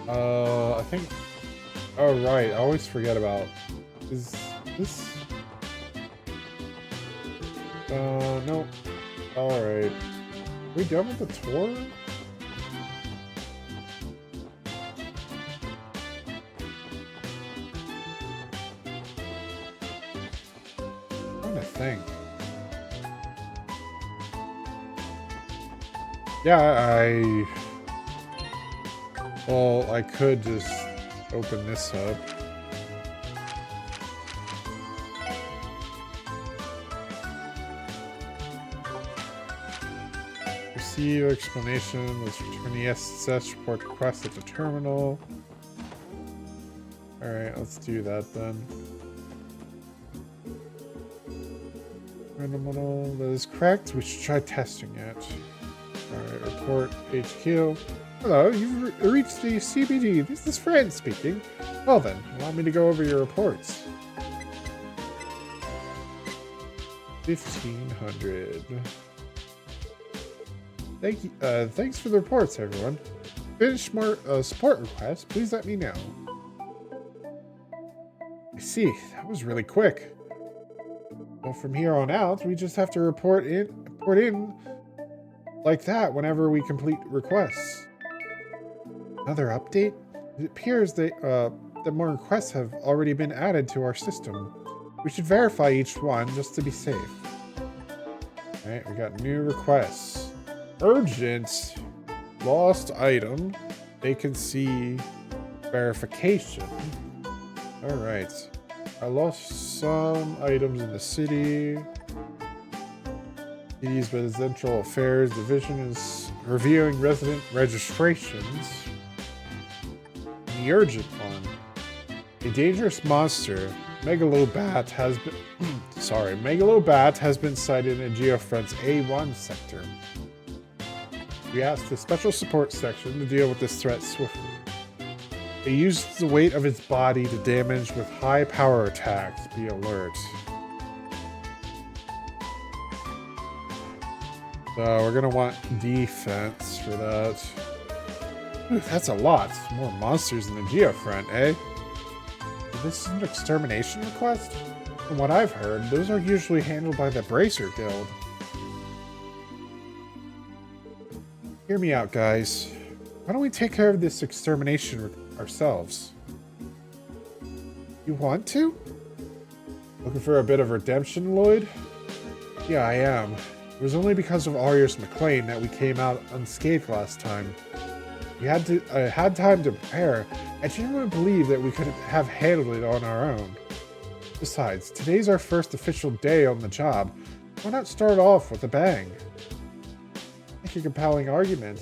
I think... Oh, right. I always forget about... This... no. Alright. We done with the tour? I'm trying to think. Yeah, well, I could just open this up. Receive explanation. Let's return the SSH report request at the terminal. Alright, let's do that then. Random model. That is correct. We should try testing it. Alright, report HQ. Hello, you've reached the CBD. This is Fran speaking. Well then, allow me to go over your reports. 1500. Thank you. Thanks for the reports, everyone. Finish more support requests. Please let me know. I see. That was really quick. Well, from here on out, we just have to report in like that whenever we complete requests. Another update? It appears that more requests have already been added to our system. We should verify each one just to be safe. Alright, we got new requests. Urgent. Lost item. Vacancy. Verification. Alright. I lost some items in the city. City's Residential Affairs Division is reviewing resident registrations. The urgent one. A dangerous monster, Megalobat, has been Megalobat has been sighted in Geofront's A1 sector. We asked the Special Support Section to deal with this threat swiftly. It uses the weight of its body to damage with high power attacks. Be alert. So we're gonna want defense for that. Ooh, that's a lot. More monsters in the Geofront, eh? This is an extermination request? From what I've heard, those are usually handled by the Bracer Guild. Hear me out, guys. Why don't we take care of this extermination ourselves? You want to? Looking for a bit of redemption, Lloyd? Yeah, I am. It was only because of Arius McLean that we came out unscathed last time. We had time to prepare. I genuinely believe that we could have handled it on our own. Besides, today's our first official day on the job. Why not start off with a bang? Make a compelling argument.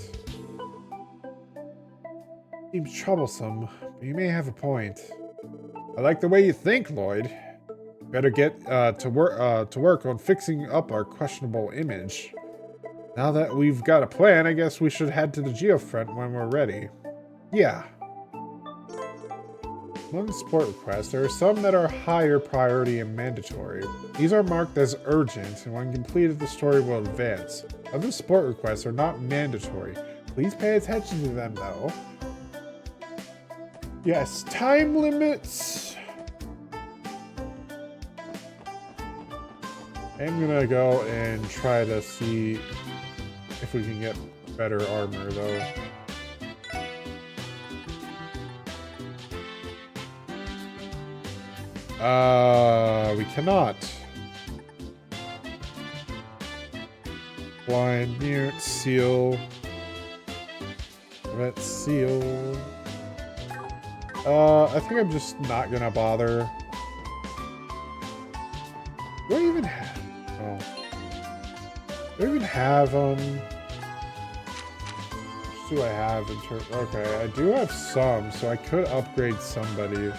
Seems troublesome, but you may have a point. I like the way you think, Lloyd. Better get to work on fixing up our questionable image. Now that we've got a plan, I guess we should head to the Geofront when we're ready. Yeah. Among the support requests, there are some that are higher priority and mandatory. These are marked as urgent, and when completed, the story will advance. Other support requests are not mandatory. Please pay attention to them, though. Yes, time limits. I'm gonna go and try to see if we can get better armor, though. We cannot. Blind, mute, seal. Prevent, seal. I think I'm just not gonna bother. Do I even have... Oh. Do I even have, What do I have in terms... Okay, I do have some, so I could upgrade somebody.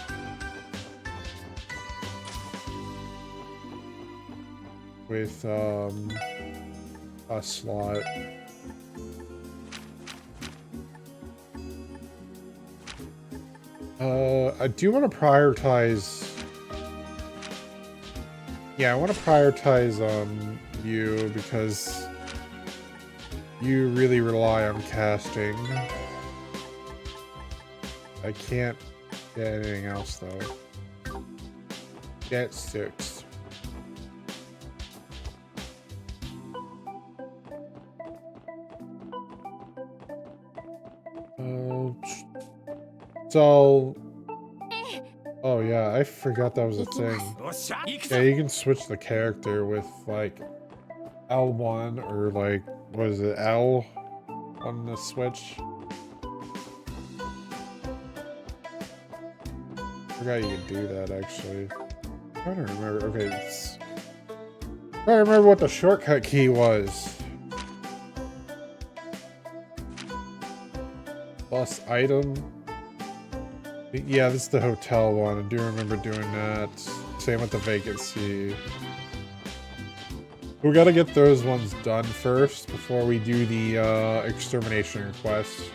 With, a slot. I do want to prioritize... Yeah, I want to prioritize, you, because you really rely on casting. I can't get anything else, though. Get 6. So... Oh yeah, I forgot that was a thing. Yeah, you can switch the character with, like, L1 or, like, what is it, L on the Switch. Forgot you could do that, actually. I don't remember. Okay, I don't remember what the shortcut key was. Plus item. Yeah, this is the hotel one. I do remember doing that. Same with the vacancy. We gotta get those ones done first before we do the extermination request.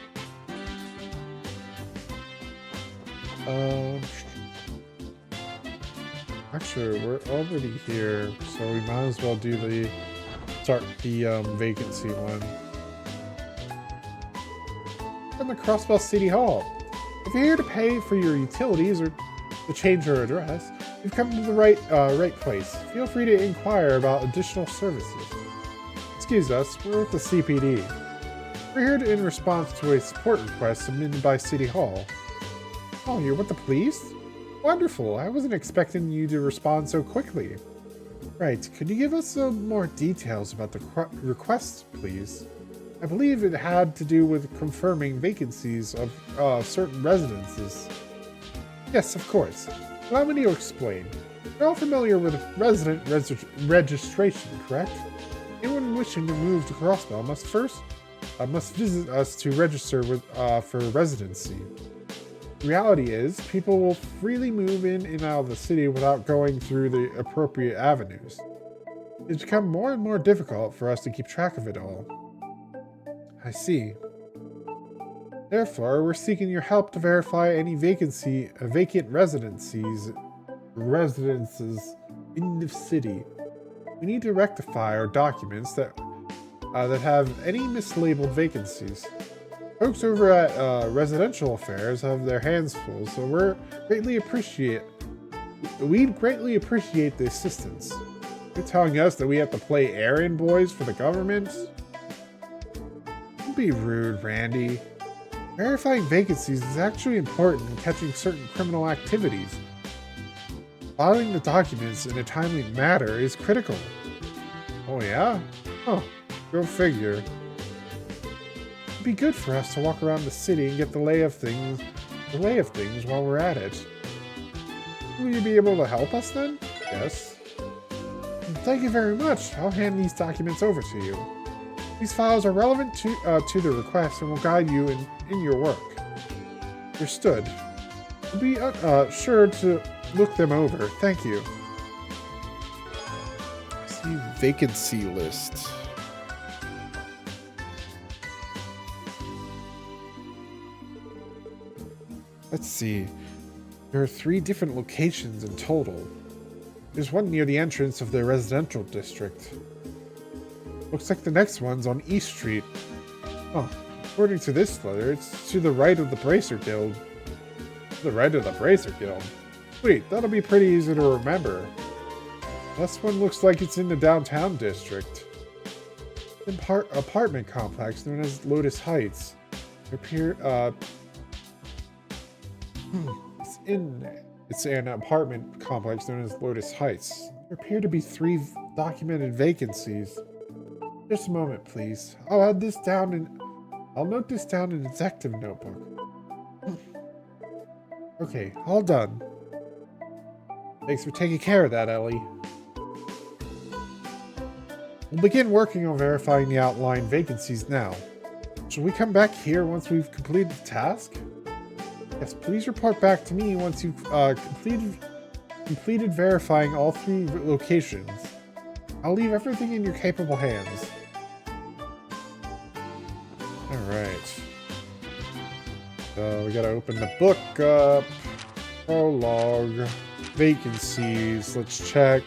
Actually, we're already here, so we might as well do the vacancy one. From the Crossbell City Hall. If you're here to pay for your utilities or to change your address, you've come to the right place. Feel free to inquire about additional services. Excuse us, we're with the CPD. We're here in response to a support request submitted by City Hall. Oh, you're with the police? Wonderful, I wasn't expecting you to respond so quickly. Right, could you give us some more details about the request, please? I believe it had to do with confirming vacancies of certain residences. Yes, of course. Allow me to explain. You're all familiar with resident registration, correct? Anyone wishing to move to Crossbell must visit us to register for residency. The reality is, people will freely move in and out of the city without going through the appropriate avenues. It's become more and more difficult for us to keep track of it all. I see. Therefore, we're seeking your help to verify any vacant residences in the city. We need to rectify our documents that have any mislabeled vacancies. Folks over at Residential Affairs have their hands full, so we'd greatly appreciate the assistance. You're telling us that we have to play errand boys for the government? Don't be rude, Randy. Verifying vacancies is actually important in catching certain criminal activities. Filing the documents in a timely manner is critical. Oh yeah? Huh. Go figure. It'd be good for us to walk around the city and get the lay of things while we're at it. Will you be able to help us then? Yes. Thank you very much. I'll hand these documents over to you. These files are relevant to the request and will guide you in your work. Understood. We'll be sure to look them over. Thank you. I see vacancy list. Let's see. There are 3 different locations in total. There's one near the entrance of the residential district. Looks like the next one's on East Street. Oh, according to this letter, it's to the right of the Bracer Guild. To the right of the Bracer Guild? Sweet, that'll be pretty easy to remember. This one looks like it's in the downtown district. Apartment complex known as Lotus Heights. It's an apartment complex known as Lotus Heights. There appear to be 3 documented vacancies. Just a moment, please. I'll note this down in a detective notebook. Okay, all done. Thanks for taking care of that, Ellie. We'll begin working on verifying the outlined vacancies now. Shall we come back here once we've completed the task? Yes, please report back to me once you've completed verifying all 3 locations. I'll leave everything in your capable hands. Alright. So we gotta open the book up. Prologue. Vacancies. Let's check.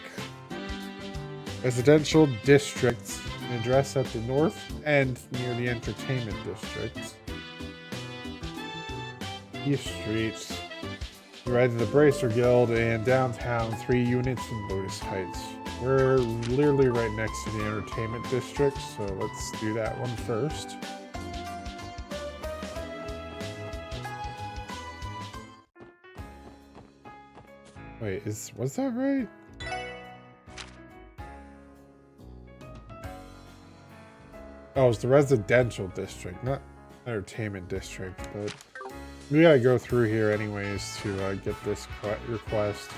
Residential district. An address at the north end near the entertainment district. East Street. You're either the Bracer Guild and downtown, 3 units in Lotus Heights. We're literally right next to the entertainment district, so let's do that one first. Wait, was that right? Oh, it's the residential district, not entertainment district, but we gotta go through here anyways to get this request.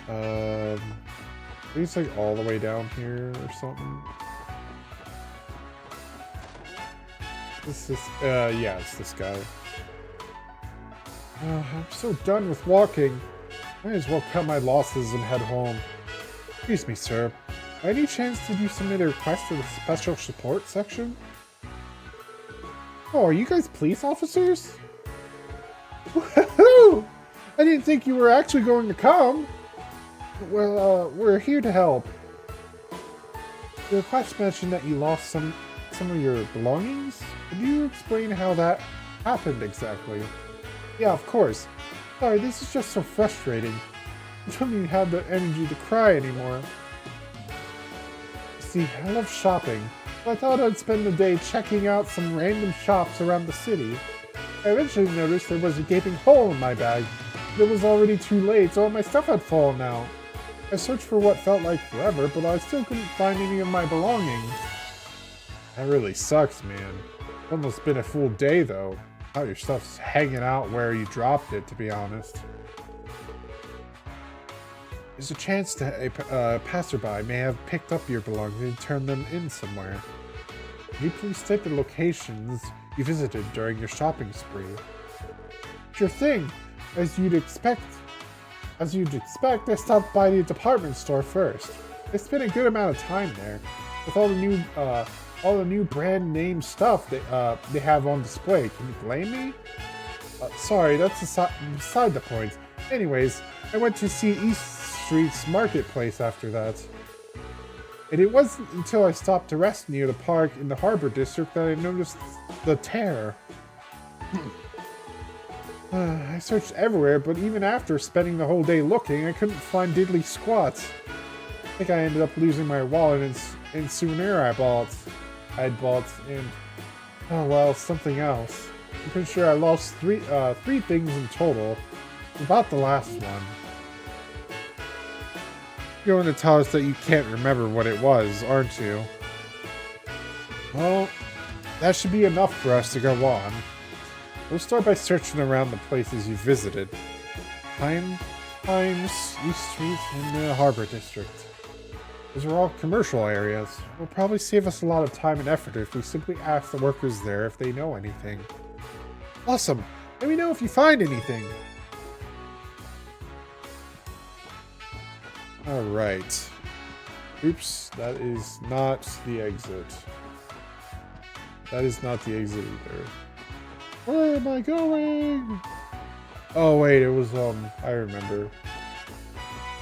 I think it's like all the way down here or something. Yeah, it's this guy. I'm so done with walking. Might as well cut my losses and head home. Excuse me, sir. By any chance did you submit a request to the special support section? Oh, are you guys police officers? Woohoo! I didn't think you were actually going to come. Well, we're here to help. The request mentioned that you lost some of your belongings. Could you explain how that happened exactly? Yeah, of course. Sorry, this is just so frustrating. I don't even have the energy to cry anymore. See, I love shopping, so I thought I'd spend the day checking out some random shops around the city. I eventually noticed there was a gaping hole in my bag. It was already too late, so all my stuff had fallen out. I searched for what felt like forever, but I still couldn't find any of my belongings. That really sucks, man. It's almost been a full day, though. How your stuff's hanging out where you dropped it, to be honest. There's a chance that a passerby may have picked up your belongings and turned them in somewhere. Can you please state the locations you visited during your shopping spree? Sure thing. As you'd expect, I stopped by the department store first. I spent a good amount of time there, with all the new brand name stuff they have on display. Can you blame me? Sorry, that's beside the point. Anyways, I went to see East Street's marketplace after that. And it wasn't until I stopped to rest near the park in the Harbor District that I noticed the tear. I searched everywhere, but even after spending the whole day looking, I couldn't find diddly squat. I think I ended up losing my wallet and souvenir I had bought, and oh well, something else. I'm pretty sure I lost three things in total. About the last one. You're going to tell us that you can't remember what it was, aren't you? Well, that should be enough for us to go on. We'll start by searching around the places you visited. Times, East Street, and the Harbor District. Those are all commercial areas. It will probably save us a lot of time and effort if we simply ask the workers there if they know anything. Awesome! Let me know if you find anything! Alright. Oops, that is not the exit. That is not the exit either. Where am I going? Oh wait, it was, I remember.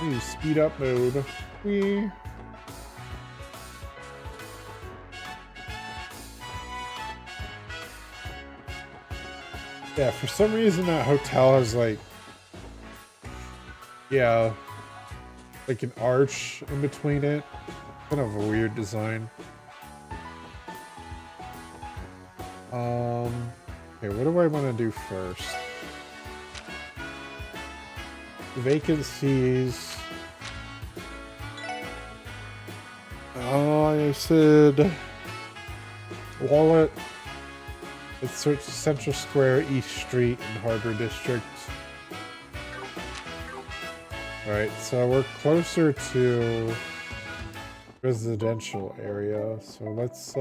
I use speed up mode. Whee! Yeah, for some reason that hotel has like, yeah, like an arch in between it. Kind of a weird design. Okay, what do I want to do first? Vacancies. Oh, I said wallet. Let's search Central Square, East Street, and Harbor District. Alright, so we're closer to residential area, so let's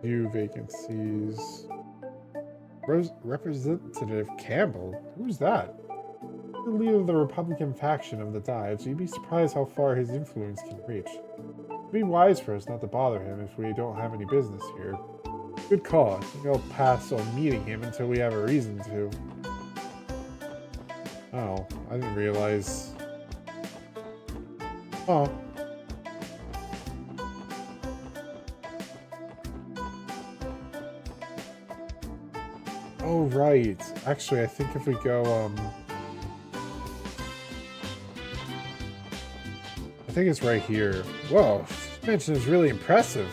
view vacancies. Representative Campbell? Who's that? The leader of the Republican faction of the Dives. You'd be surprised how far his influence can reach. It'd be wise for us not to bother him if we don't have any business here. Good call. I think I'll pass on meeting him until we have a reason to. Oh, I didn't realize. Oh. Oh, right. Actually, I think if we go, I think it's right here. Whoa, this mansion is really impressive.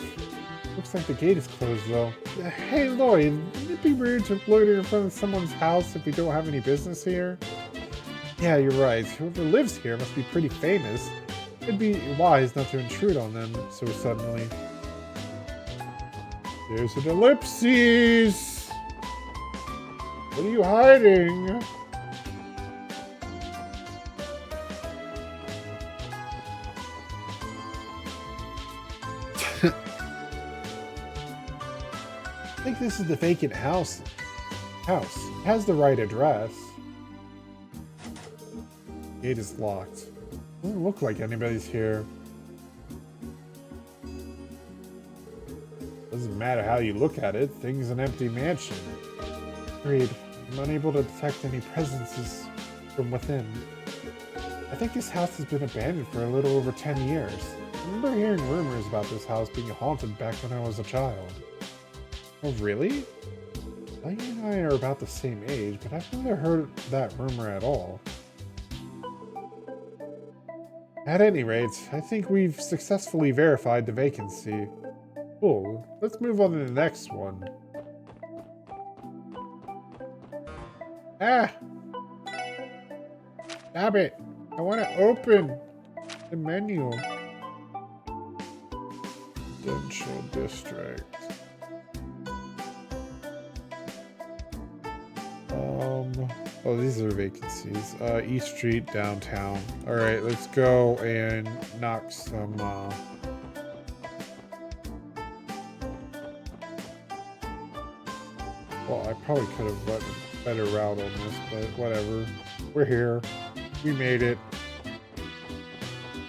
Looks like the gate is closed, though. Hey, Lloyd, wouldn't it be rude to loiter in front of someone's house if we don't have any business here? Yeah, you're right. Whoever lives here must be pretty famous. It'd be wise not to intrude on them so suddenly. There's an ellipses! What are you hiding? I think this is the vacant house. It has the right address. Gate is locked. Doesn't look like anybody's here. Doesn't matter how you look at it, thing's an empty mansion. Agreed. I'm unable to detect any presences from within. I think this house has been abandoned for a little over 10 years. I remember hearing rumors about this house being haunted back when I was a child. Oh, really? Lady and I are about the same age, but I've never heard that rumor at all. At any rate, I think we've successfully verified the vacancy. Cool. Let's move on to the next one. Ah! Stop it! I want to open the menu. Residential district. Oh, these are vacancies. East Street, downtown. Alright, let's go and knock some, well, I probably could have went a better route on this, but whatever. We're here. We made it.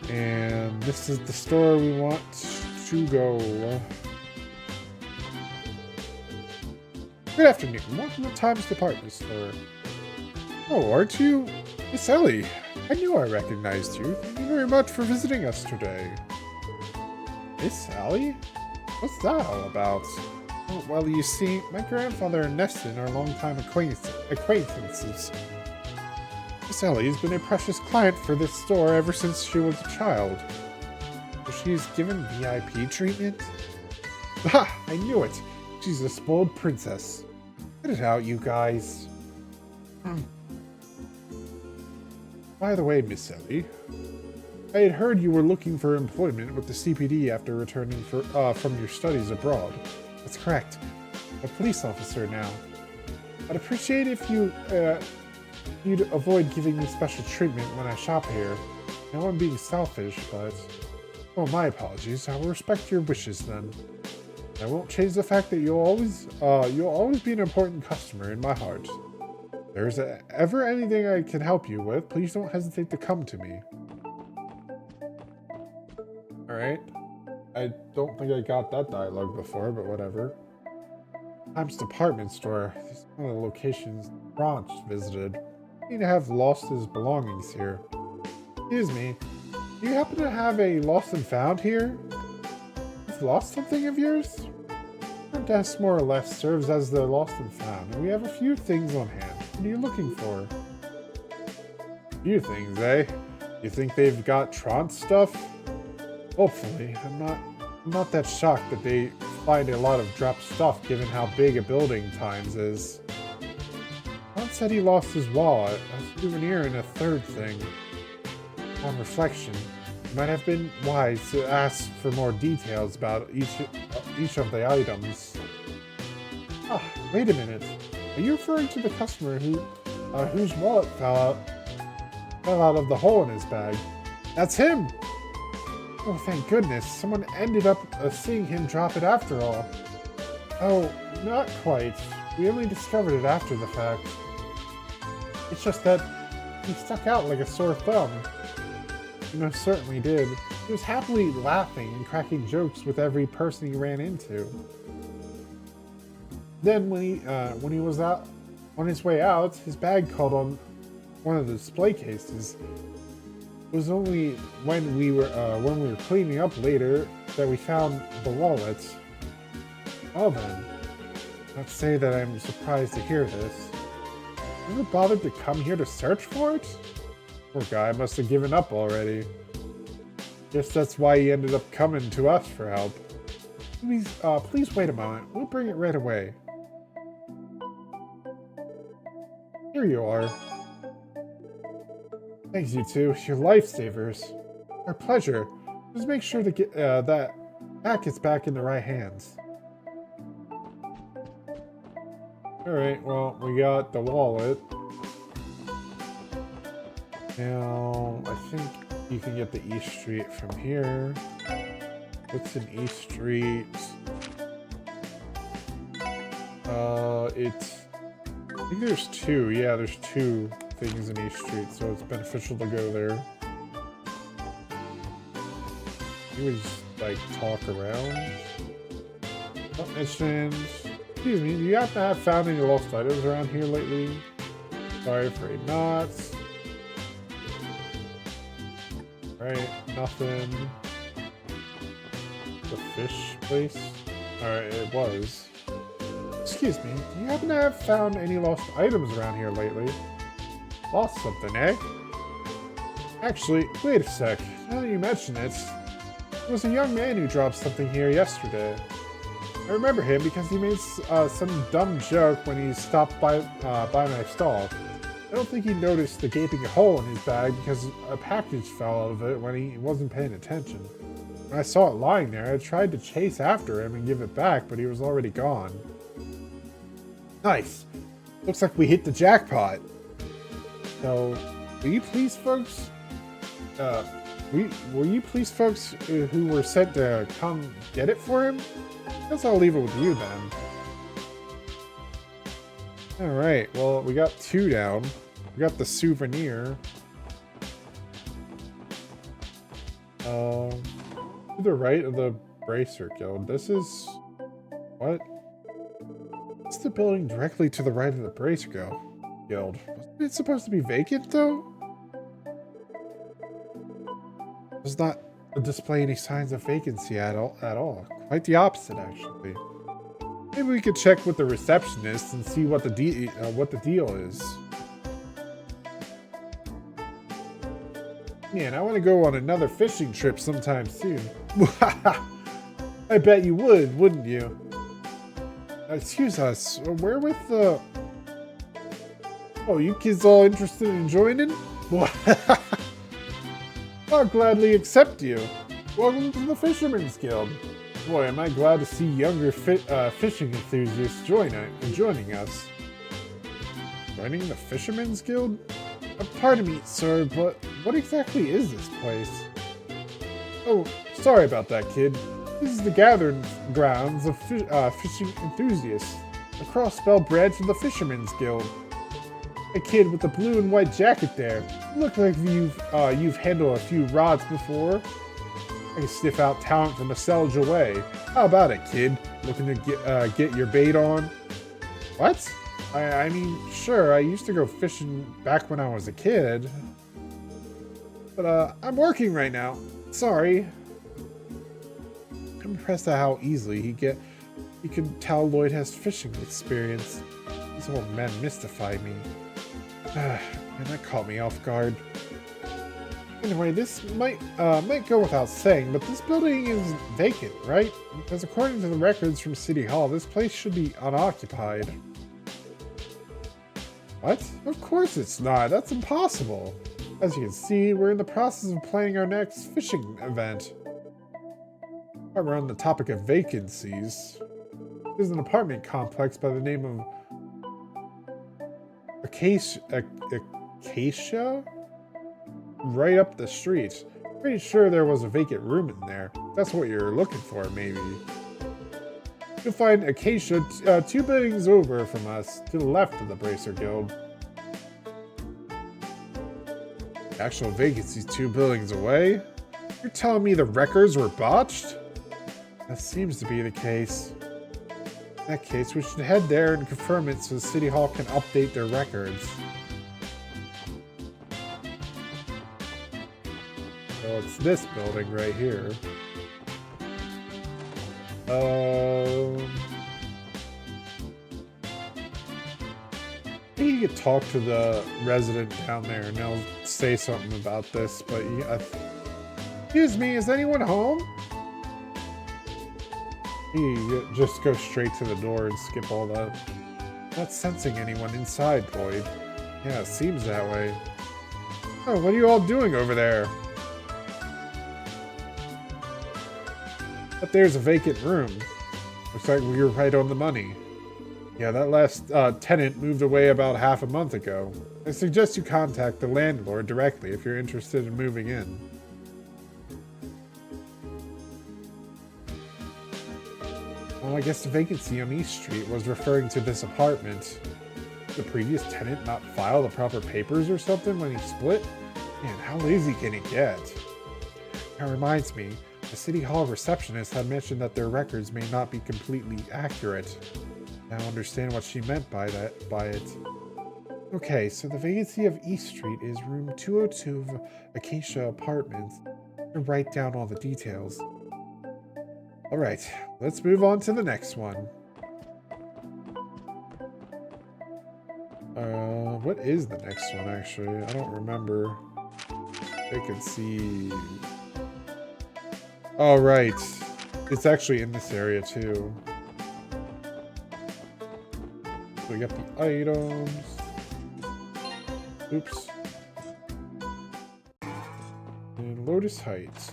And this is the store we want to go. Good afternoon. Welcome to Time's Department Store. Oh, aren't you Miss Ellie? I knew I recognized you. Thank you very much for visiting us today. Miss Ellie? What's that all about? Oh, well, you see, my grandfather and Neston are longtime acquaintances. Miss Ellie has been a precious client for this store ever since she was a child. So she's given VIP treatment? Ha! I knew it! She's a spoiled princess. Get it out, you guys. By the way, Miss Ellie, I had heard you were looking for employment with the CPD after returning from your studies abroad. That's correct. I'm a police officer now. I'd appreciate if you'd avoid giving me special treatment when I shop here. I know I'm being selfish, but... Oh, my apologies. I will respect your wishes then. I won't change the fact that you'll always be an important customer in my heart. If there's ever anything I can help you with, please don't hesitate to come to me. Alright. I don't think I got that dialogue before, but whatever. Time's Department Store. This is one of the locations Branch visited. He to have lost his belongings here. Excuse me. Do you happen to have a lost and found here? You've lost something of yours? Our desk more or less serves as the lost and found, and we have a few things on hand. What are you looking for? Few things, eh? You think they've got Tron stuff? Hopefully. I'm not that shocked that they find a lot of dropped stuff given how big a building Times is. Ron said he lost his wallet, a souvenir, and a third thing. On reflection, it might have been wise to ask for more details about each of the items. Ah, wait a minute. Are you referring to the customer whose wallet fell out of the hole in his bag? That's him! Oh, thank goodness. Someone ended up seeing him drop it after all. Oh, not quite. We only discovered it after the fact. It's just that he stuck out like a sore thumb. He most certainly did. He was happily laughing and cracking jokes with every person he ran into. Then when he was out on his way out, his bag caught on one of the display cases. It was only when we were cleaning up later that we found the wallet. Well then, Not say that I'm surprised to hear this. You ever bothered to come here to search for it? Poor guy must have given up already. Guess that's why he ended up coming to us for help. Please wait a moment. We'll bring it right away. Here you are. Thanks, you two. You're lifesavers. Our pleasure. Just make sure to get that gets back in the right hands. Alright, well, we got the wallet. Now, I think you can get the East Street from here. What's in East Street? I think there's two. Yeah, there's two things in East Street, so it's beneficial to go there. You would just, like, talk around. Oh, missions. Excuse me, do you happen to have found any lost items around here lately? Sorry, afraid not. Alright, nothing. The fish place? Alright, it was. Excuse me, do you happen to have found any lost items around here lately? Lost something, eh? Actually, wait a sec. Now that you mention it, there was a young man who dropped something here yesterday. I remember him because he made some dumb joke when he stopped by my stall. I don't think he noticed the gaping hole in his bag because a package fell out of it when he wasn't paying attention. When I saw it lying there, I tried to chase after him and give it back, but he was already gone. Nice. Looks like we hit the jackpot. So, will you please folks who were sent to come get it for him? I guess I'll leave it with you then. Alright, well, we got two down. We got the souvenir. To the right of the Bracer Guild. This is... what? It's the building directly to the right of the Bracer Guild. Wasn't it supposed to be vacant, though? It does not display any signs of vacancy at all. Quite the opposite, actually. Maybe we could check with the receptionist and see what the deal is. Man, I want to go on another fishing trip sometime soon. I bet you would, wouldn't you? Excuse us, where with the... Oh, you kids all interested in joining? I'll gladly accept you. Welcome to the Fisherman's Guild. Boy, am I glad to see younger fishing enthusiasts joining us. Joining the Fisherman's Guild? Pardon me, sir, but what exactly is this place? Oh, sorry about that, kid. This is the gathering grounds of fishing enthusiasts, a cross-spell branch of the Fisherman's Guild. A kid with the blue and white jacket there. Look like you've handled a few rods before. I can sniff out talent from a sellage away. How about it, kid? Looking to get your bait on? What? I mean, sure, I used to go fishing back when I was a kid. But, I'm working right now. Sorry. I'm impressed at how easily he can tell Lloyd has fishing experience. These old men mystify me. Man, that caught me off guard. Anyway, this might go without saying, but this building is vacant, right? Because according to the records from City Hall, this place should be unoccupied. What? Of course it's not. That's impossible. As you can see, we're in the process of planning our next fishing event. While we're on the topic of vacancies, there's an apartment complex by the name of Acacia? Right up the street. Pretty sure there was a vacant room in there. That's what you're looking for, maybe. You'll find Acacia 2 buildings over from us, to the left of the Bracer Guild. Actual vacancy's 2 buildings away? You're telling me the records were botched? That seems to be the case. In that case, we should head there and confirm it so the City Hall can update their records. So it's this building right here. think you could talk to the resident down there and they'll say something about this, but yeah. Excuse me, is anyone home? You just go straight to the door and skip all that. Not sensing anyone inside, Boyd. Yeah, it seems that way. Oh, what are you all doing over there? But there's a vacant room. Looks like we were right on the money. Yeah, that last tenant moved away about half a month ago. I suggest you contact the landlord directly if you're interested in moving in. Well, I guess the vacancy on East Street was referring to this apartment. Did the previous tenant not file the proper papers or something when he split? Man, how lazy can he get? That reminds me, the City Hall receptionist had mentioned that their records may not be completely accurate. Now I understand what she meant by it. Okay, so the vacancy of East Street is room 202 of Acacia Apartments. To write down all the details. Alright, let's move on to the next one. What is the next one actually? I don't remember. Vacancy. Oh, right. It's actually in this area too. So we got the items. Oops. And Lotus Heights.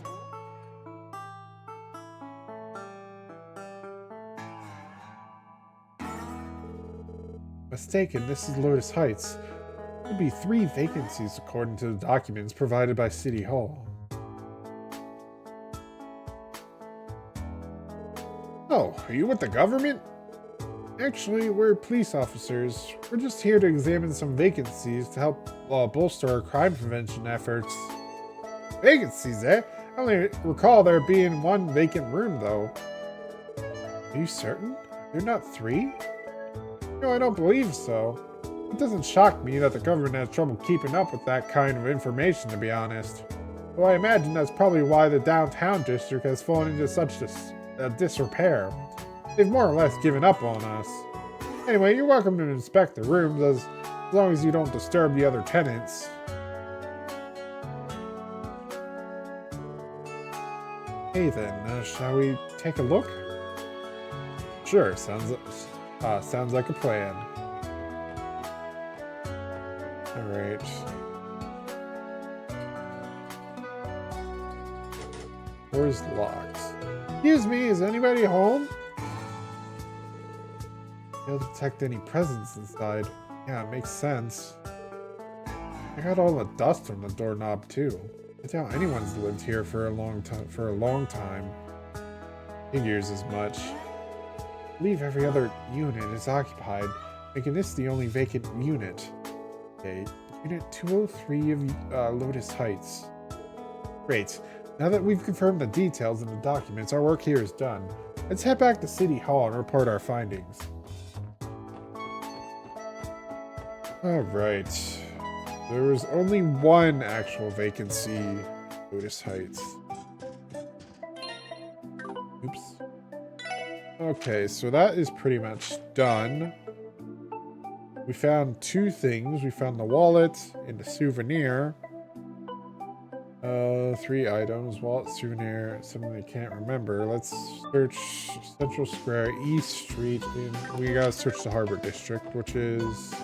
Mistaken, this is Lotus Heights. There would be 3 vacancies according to the documents provided by City Hall. Oh, are you with the government? Actually, we're police officers. We're just here to examine some vacancies to help bolster our crime prevention efforts. Vacancies, eh? I only recall there being 1 vacant room, though. Are you certain? There are not 3? No, I don't believe so. It doesn't shock me that the government has trouble keeping up with that kind of information, to be honest. Though I imagine that's probably why the downtown district has fallen into such disrepair. They've more or less given up on us. Anyway, you're welcome to inspect the rooms as long as you don't disturb the other tenants. Hey then, shall we take a look? Sure, sounds like a plan. Alright. Door's locked. Excuse me, is anybody home? You'll detect any presence inside. Yeah, it makes sense. I got all the dust from the doorknob too. I doubt anyone's lived here for a long time. Figures as much. I believe every other unit is occupied, making this the only vacant unit. Okay, Unit 203 of Lotus Heights. Great. Now that we've confirmed the details in the documents, our work here is done. Let's head back to City Hall and report our findings. Alright. There was only 1 actual vacancy, Lotus Heights. Oops. Okay, so that is pretty much done. We found 2 things. We found the wallet and the souvenir. 3 items. Wallet, souvenir, something I can't remember. Let's search Central Square, East Street, and we gotta search the Harbor District, which is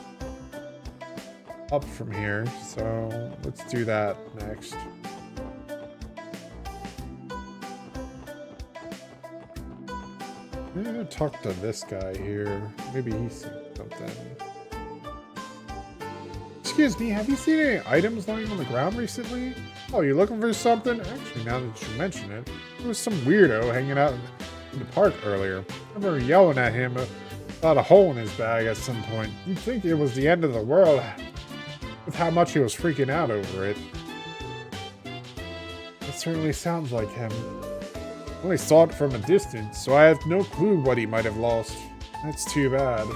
up from here. So let's do that next. I'm gonna talk to this guy here. Maybe he's seen something. Excuse me, have you seen any items lying on the ground recently? Oh, you looking for something? Actually, now that you mention it, there was some weirdo hanging out in the park earlier. I remember yelling at him about a hole in his bag at some point. You'd think it was the end of the world with how much he was freaking out over it. That certainly sounds like him. I only saw it from a distance, so I have no clue what he might have lost. That's too bad.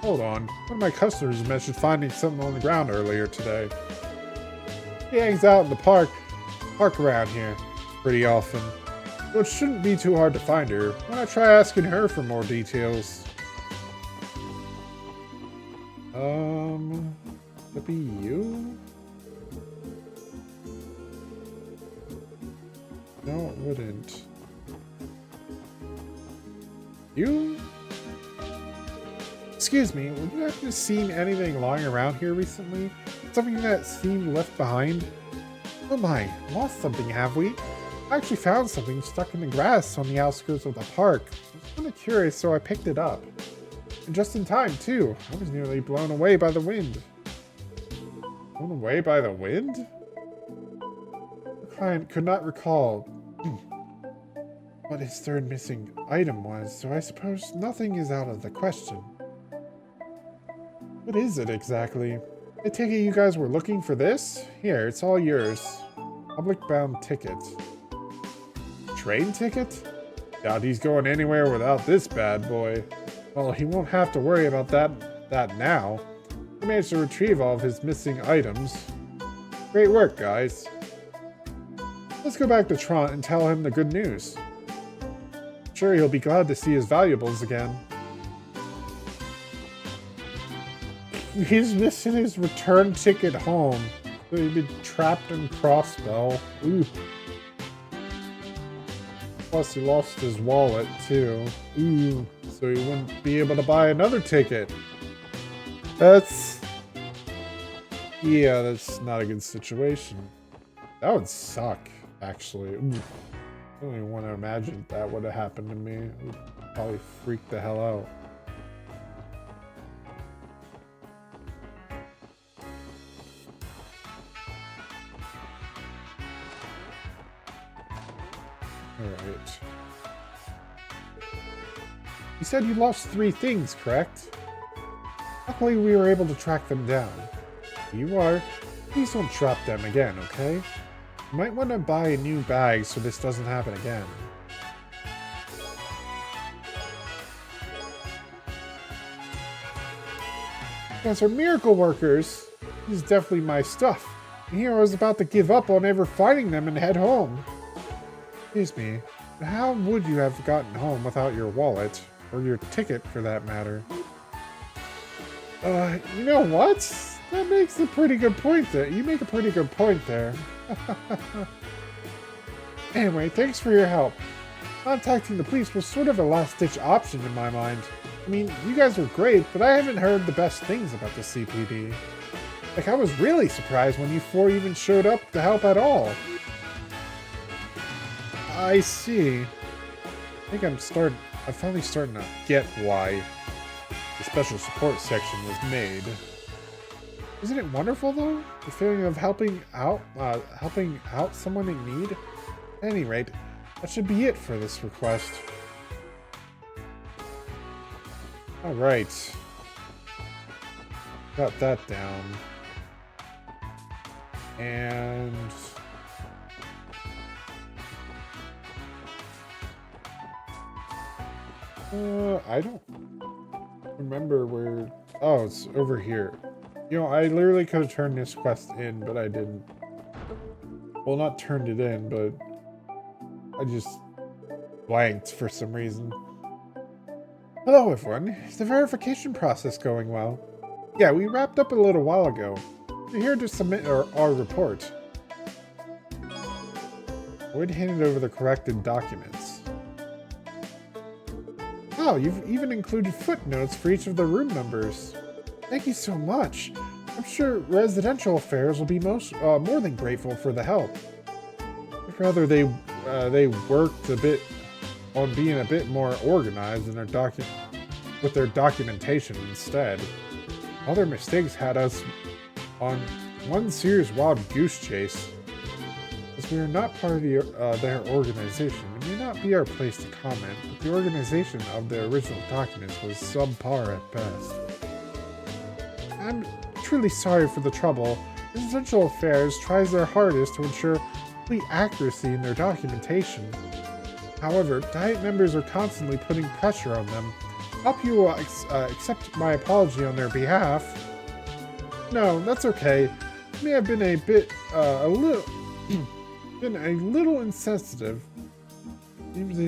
Hold on. One of my customers mentioned finding something on the ground earlier today. He hangs out in the park around here pretty often, so it shouldn't be too hard to find her. Why not try asking her for more details? Could be you? No, it wouldn't. You? Excuse me, would you have just seen anything lying around here recently? Something that seemed left behind? Oh my, lost something, have we? I actually found something stuck in the grass on the outskirts of the park. I was kind of curious, so I picked it up. And just in time, too. I was nearly blown away by the wind. Blown away by the wind? The client could not recall what his third missing item was, so I suppose nothing is out of the question. What is it exactly? I take it you guys were looking for this? Here, it's all yours. Public-bound ticket. Train ticket? Doubt he's going anywhere without this bad boy. Well, he won't have to worry about that now. He managed to retrieve all of his missing items. Great work, guys. Let's go back to Trant and tell him the good news. I'm sure he'll be glad to see his valuables again. He's missing his return ticket home. So he'd been trapped in Crossbell. Ooh. Plus he lost his wallet too. Ooh. So he wouldn't be able to buy another ticket. That's not a good situation. That would suck, actually. Ooh. I don't even want to imagine that would have happened to me. It would probably freak the hell out. Alright. You said you lost 3 things, correct? Luckily, we were able to track them down. Here you are. Please don't drop them again, okay? You might want to buy a new bag so this doesn't happen again. You guys are miracle workers. This is definitely my stuff. And here I was about to give up on ever finding them and head home. Excuse me, how would you have gotten home without your wallet? Or your ticket, for that matter? You know what? That makes a pretty good point there. You make a pretty good point there. Anyway, thanks for your help. Contacting the police was sort of a last-ditch option in my mind. I mean, you guys were great, but I haven't heard the best things about the CPD. Like, I was really surprised when you 4 even showed up to help at all. I see. I think I'm finally starting to get why the special support section was made. Isn't it wonderful though? The feeling of helping out someone in need? At any rate, that should be it for this request. Alright. Got that down. And I don't remember where... Oh, it's over here. You know, I literally could have turned this quest in, but I didn't. Well, not turned it in, but I just blanked for some reason. Hello, everyone. Is the verification process going well? Yeah, we wrapped up a little while ago. We're here to submit our report. Would hand over the corrected documents. Oh, you've even included footnotes for each of the room numbers. Thank you so much. I'm sure Residential Affairs will be more than grateful for the help. I'd rather they worked a bit on being a bit more organized in with their documentation instead. All their mistakes had us on one serious wild goose chase. As we are not part of their organization, it may not be our place to comment, but the organization of the original documents was subpar at best. I'm truly sorry for the trouble. Residential Affairs tries their hardest to ensure complete accuracy in their documentation. However, Diet members are constantly putting pressure on them. I hope you will accept my apology on their behalf. No, that's okay. I may have been a little insensitive. Seems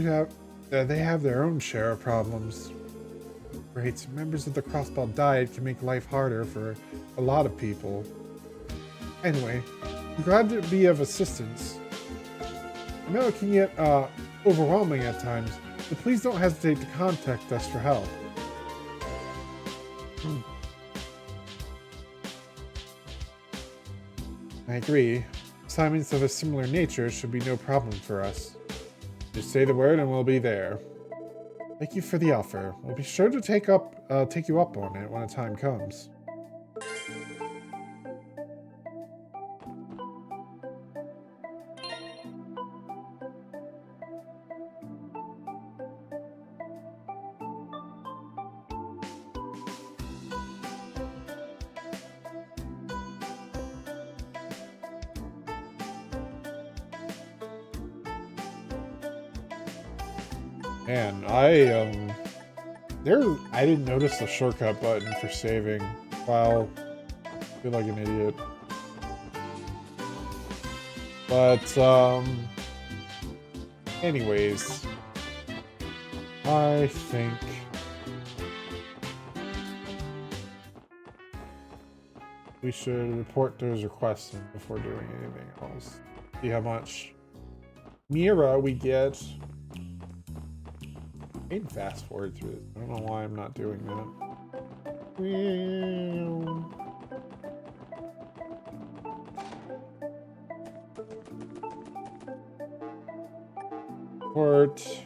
they have their own share of problems. Great. Members of the Crossbell Diet can make life harder for a lot of people. Anyway, I'm glad to be of assistance. I know it can get overwhelming at times, but please don't hesitate to contact us for help. I agree. Assignments of a similar nature should be no problem for us. Just say the word and we'll be there. Thank you for the offer. We'll be sure to take you up on it when the time comes. Man, I didn't notice the shortcut button for saving. Wow, I feel like an idiot. But anyways, I think we should report those requests before doing anything else. See how much Mira we get. I can fast forward through this. I don't know why I'm not doing that. Port.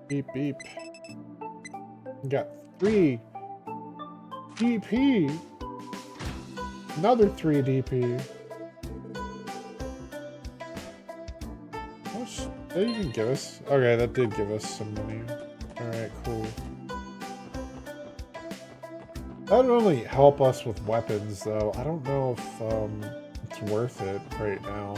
Beep beep. We got 3 DP. Another 3 DP. Did that even give us? Okay, that did give us some money. Alright, cool. That would only help us with weapons, though. I don't know if it's worth it right now.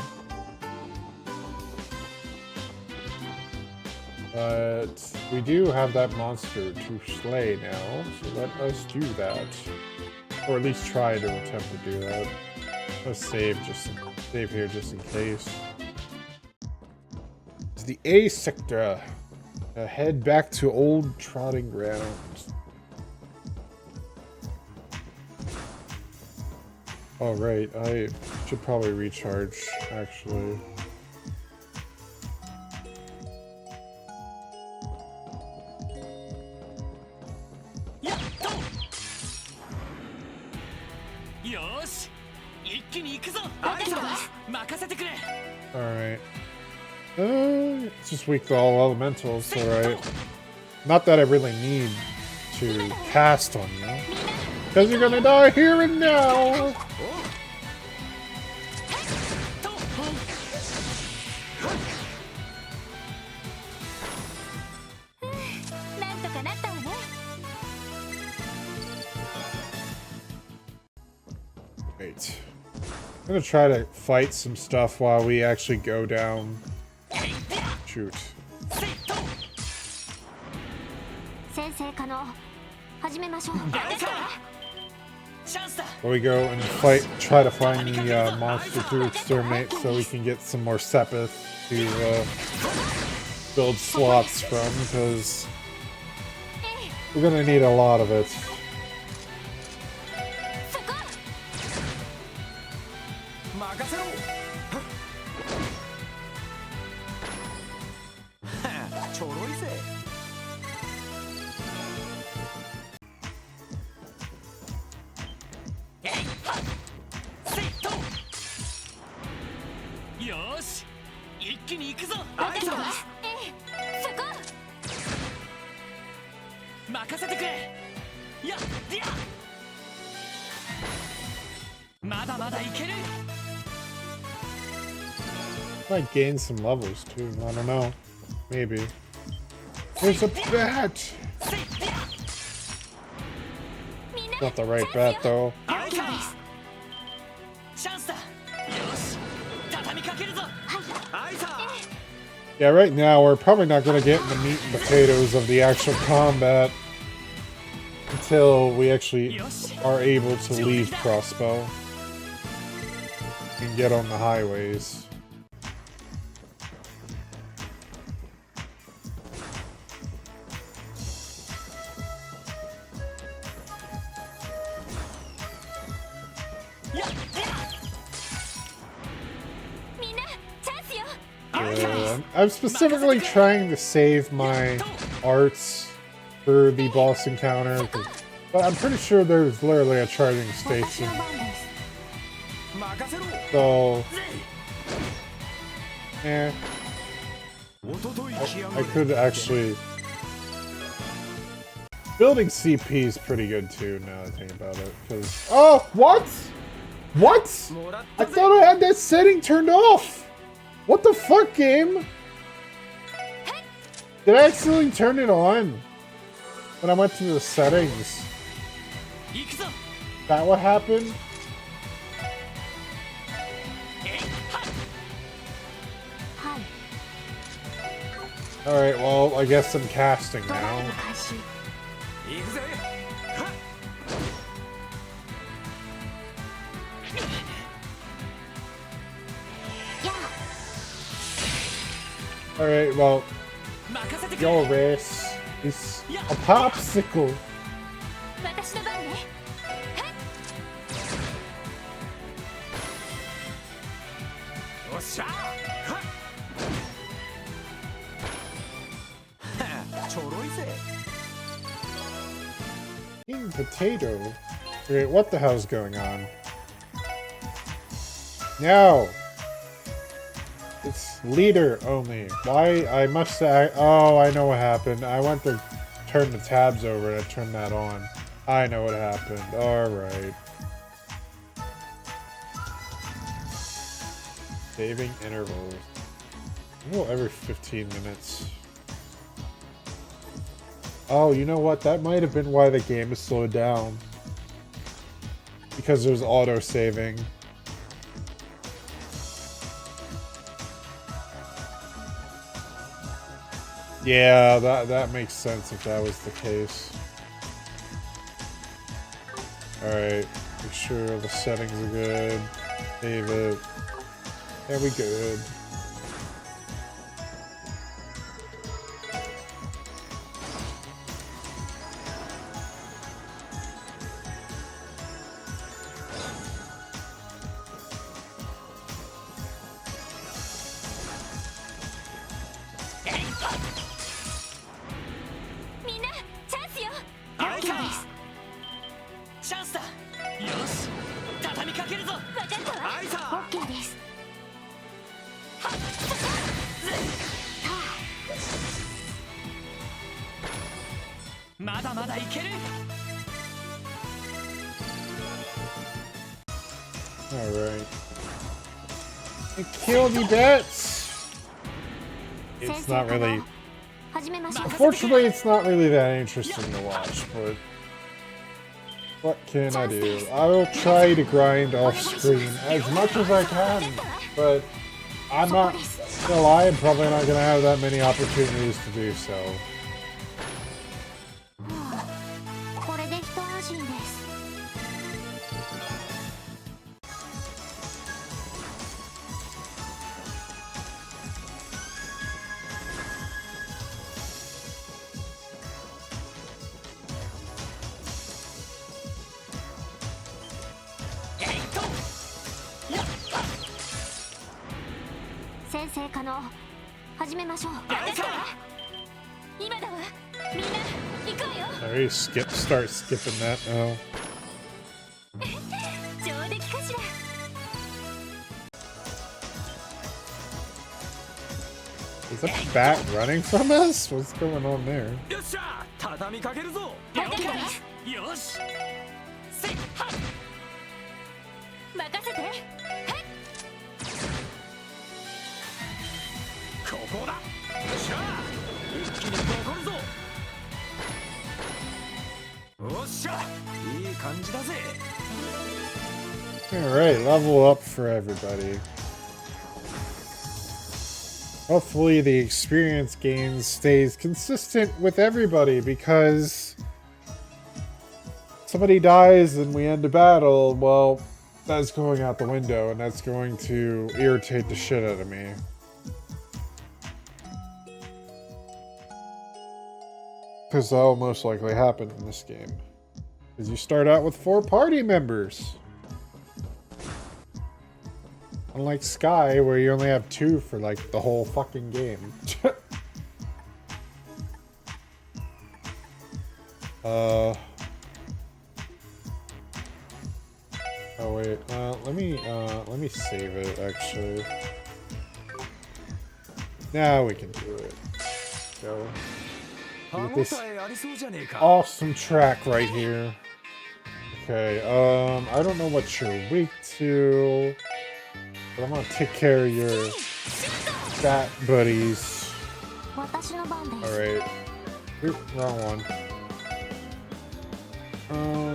But we do have that monster to slay now, so let us do that. Or at least try to attempt to do that. Let's save here just in case. The A sector. Head back to old trotting grounds. Oh right, I should probably recharge actually. Alright. It's just weak to all elementals, alright. Not that I really need to cast on you. Because you're gonna die here and now! Wait. I'm gonna try to fight some stuff while we actually go down. Shoot. While we go and try to find the monster to exterminate so we can get some more Sepith to build slots from, because we're gonna need a lot of it. Might gain some levels too, I don't know. Maybe. There's a bat! Not the right bat though. Yeah, right now we're probably not going to get in the meat and potatoes of the actual combat until we actually are able to leave Crossbell and get on the highways. Yeah, I'm specifically trying to save my arts for the boss encounter, but I'm pretty sure there's literally a charging station. So, yeah, I could actually... Building CP is pretty good too, now that I think about it. Cause... Oh, what? What? I thought I had that setting turned off! What the fuck, game? Did I accidentally turn it on when I went to the settings? Is that what happened? Alright, well, I guess I'm casting now. Alright, well, your race is a popsicle. Eating potato? Wait, what the hell's going on? No! It's leader only. Why? I must say... Oh, I know what happened. I went to turn the tabs over and I turned that on. I know what happened. Alright. Saving intervals. Oh, every 15 minutes. Oh, you know what? That might have been why the game is slowed down. Because there's auto-saving. Yeah, that makes sense if that was the case. Alright, make sure the settings are good. Save it. Yeah, we good. Alright. Kill the bats! It's not really... Unfortunately, it's not really that interesting to watch, but... What can I do? I will try to grind off screen as much as I can, but I'm not gonna lie, I'm probably not gonna have that many opportunities to do so. Already start skipping that now. Is that bat running from us? What's going on there? Alright, level up for everybody. Hopefully the experience gain stays consistent with everybody, because somebody dies and we end a battle, well, that's going out the window and that's going to irritate the shit out of me. Because that'll most likely happen in this game. Because you start out with 4 party members. Unlike Sky, where you only have 2 for like the whole fucking game. Oh wait, let me save it actually. Now we can do it. Go. Look at this awesome track right here. Okay, I don't know what you're weak to, but I'm gonna take care of your fat buddies. Alright. Oop, wrong one.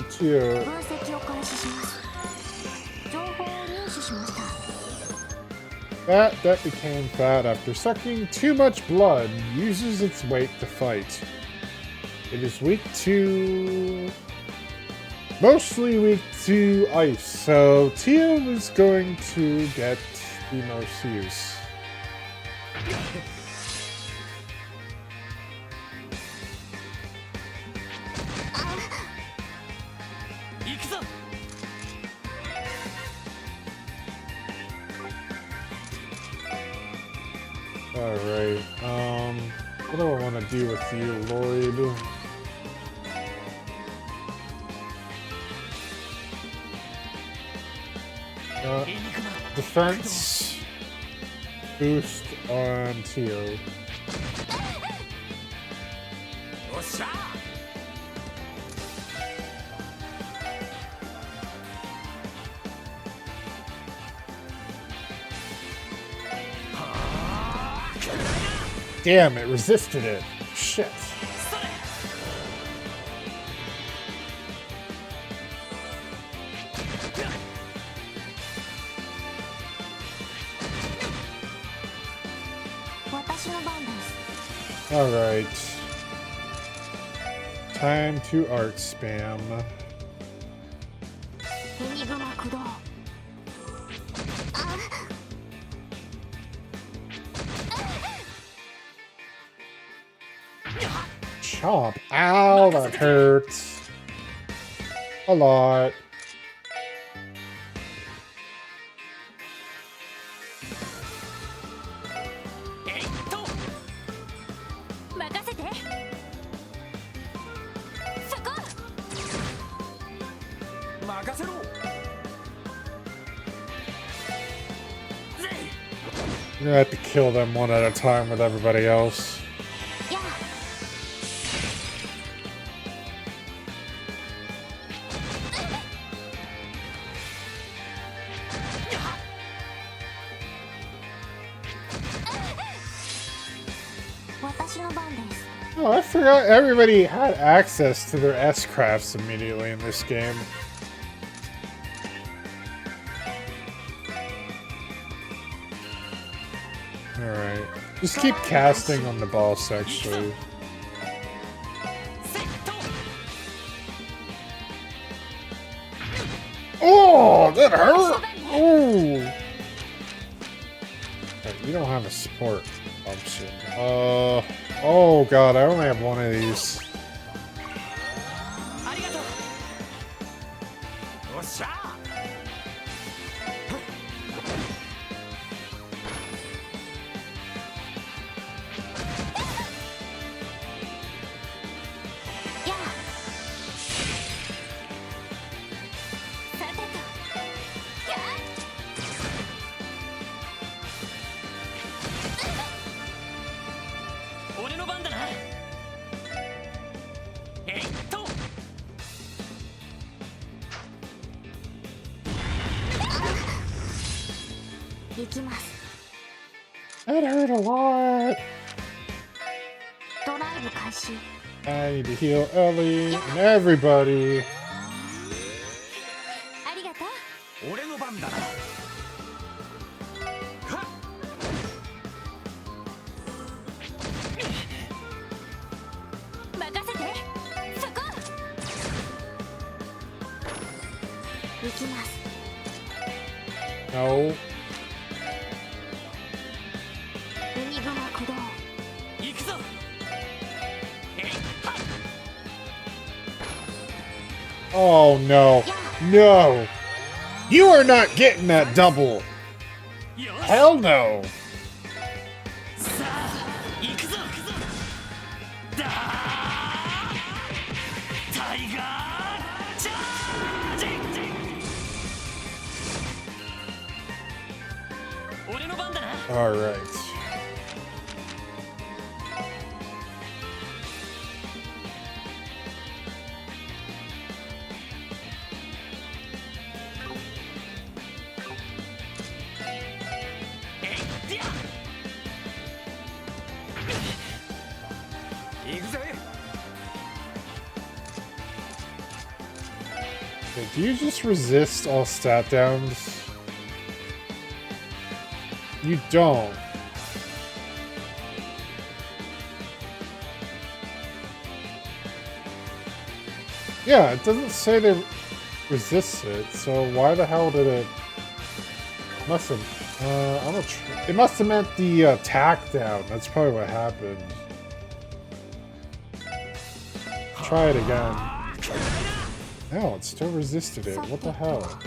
Tio. That became fat after sucking too much blood, uses its weight to fight. It is weak to... mostly weak to ice, so Tio is going to get the most use. Alright, what do I want to do with you, Lloyd? Defense boost on Tio. Damn, it resisted it. Shit. Alright. Time to art spam. Chomp. Ow, that hurts. A lot. You're gonna have to kill them one at a time with everybody else. Oh, I forgot everybody had access to their S-crafts immediately in this game. Alright. Just keep casting on the boss, actually. Oh, that hurt! Oh! Okay, you don't have a support option. Oh god, I only have one of these. That hurt a lot. I need to heal Ellie and everybody. No. Oh no. No. You are not getting that double. Hell no! Alright. Okay, do you just resist all stat downs? You don't. Yeah, it doesn't say they resist it, so why the hell did it... Must have... I'm gonna it must have meant the attack down. That's probably what happened. Try it again. No, it still resisted it. What the hell?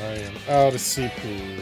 I am out of CPU.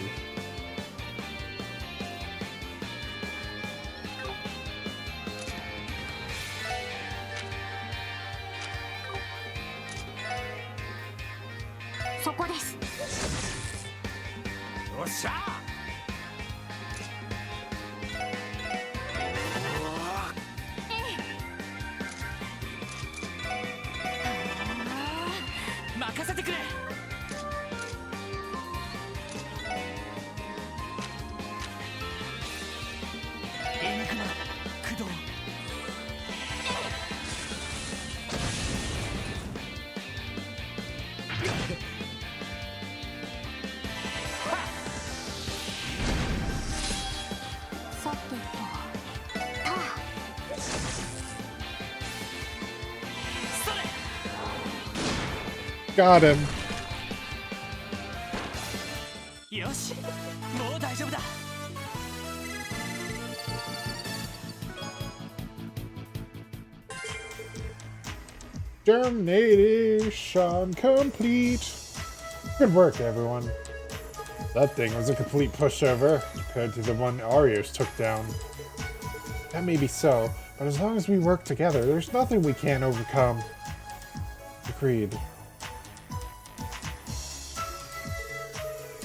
Got him. Termination complete. Good work, everyone. That thing was a complete pushover compared to the one Arios took down. That may be so, but as long as we work together, there's nothing we can't overcome. Agreed.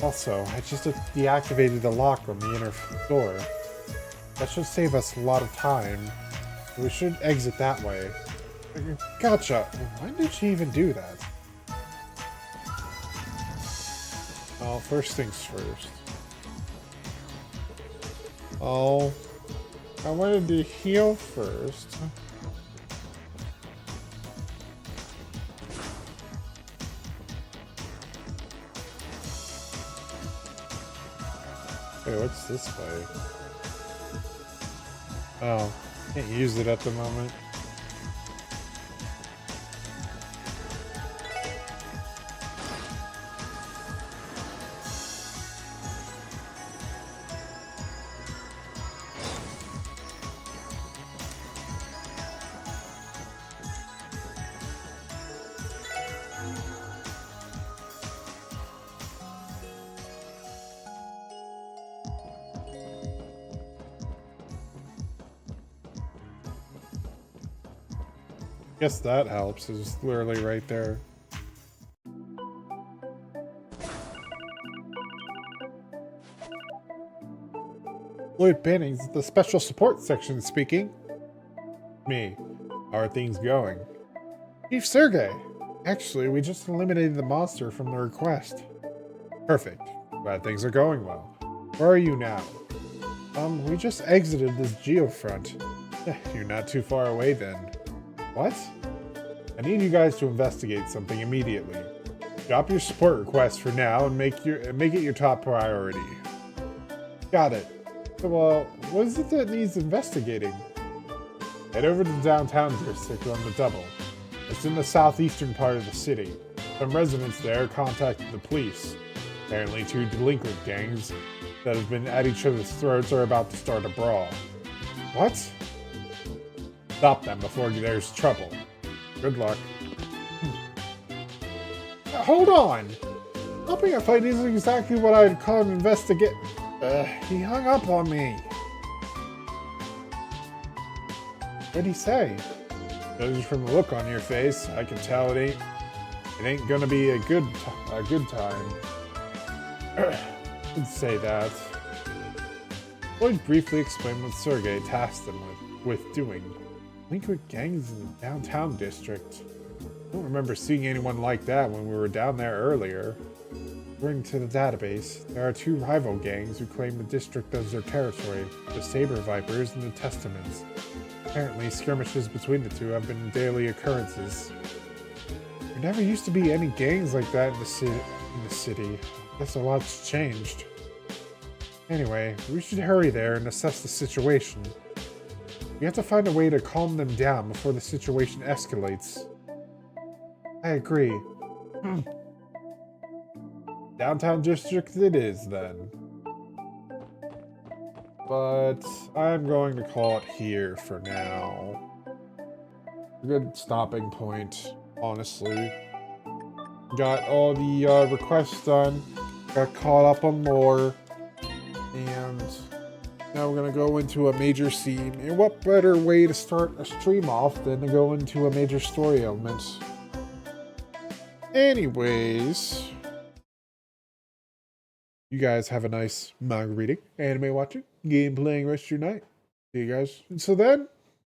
Also, I just deactivated the lock on the inner door. That should save us a lot of time. We should exit that way. Gotcha! Why did she even do that? Oh, first things first. Oh, I wanted to heal first. Wait, what's this way? Oh, can't use it at the moment. Guess that helps. It's literally right there. Lloyd Bannings, the special support section speaking. Me. How are things going? Chief Sergey. Actually, we just eliminated the monster from the request. Perfect. Glad things are going well. Where are you now? We just exited this geofront. You're not too far away then. What? I need you guys to investigate something immediately. Drop your support request for now and make it your top priority. Got it. Well, what is it that needs investigating? Head over to the downtown district on the double. It's in the southeastern part of the city. Some residents there contacted the police. Apparently 2 delinquent gangs that have been at each other's throats are about to start a brawl. What? Stop them before there's trouble. Good luck. Hold on! Stopping a fight isn't exactly what I'd call an investigate. He hung up on me. What'd he say? Judging from the look on your face, I can tell it ain't gonna be a good time. I'd say that. Lloyd briefly explained what Sergei tasked him with doing. Delinquent gangs in the downtown district. I don't remember seeing anyone like that when we were down there earlier. According to the database, there are 2 rival gangs who claim the district as their territory, the Saber Vipers and the Testaments. Apparently, skirmishes between the 2 have been daily occurrences. There never used to be any gangs like that in the city. I guess a lot's changed. Anyway, we should hurry there and assess the situation. We have to find a way to calm them down before the situation escalates. I agree. Downtown district it is, then. But I'm going to call it here for now. A good stopping point, honestly. Got all the requests done. Got caught up on lore. And now we're going to go into a major scene. And what better way to start a stream off than to go into a major story element? Anyways, you guys have a nice manga reading, anime watching, game playing rest of your night. See you guys. Until then,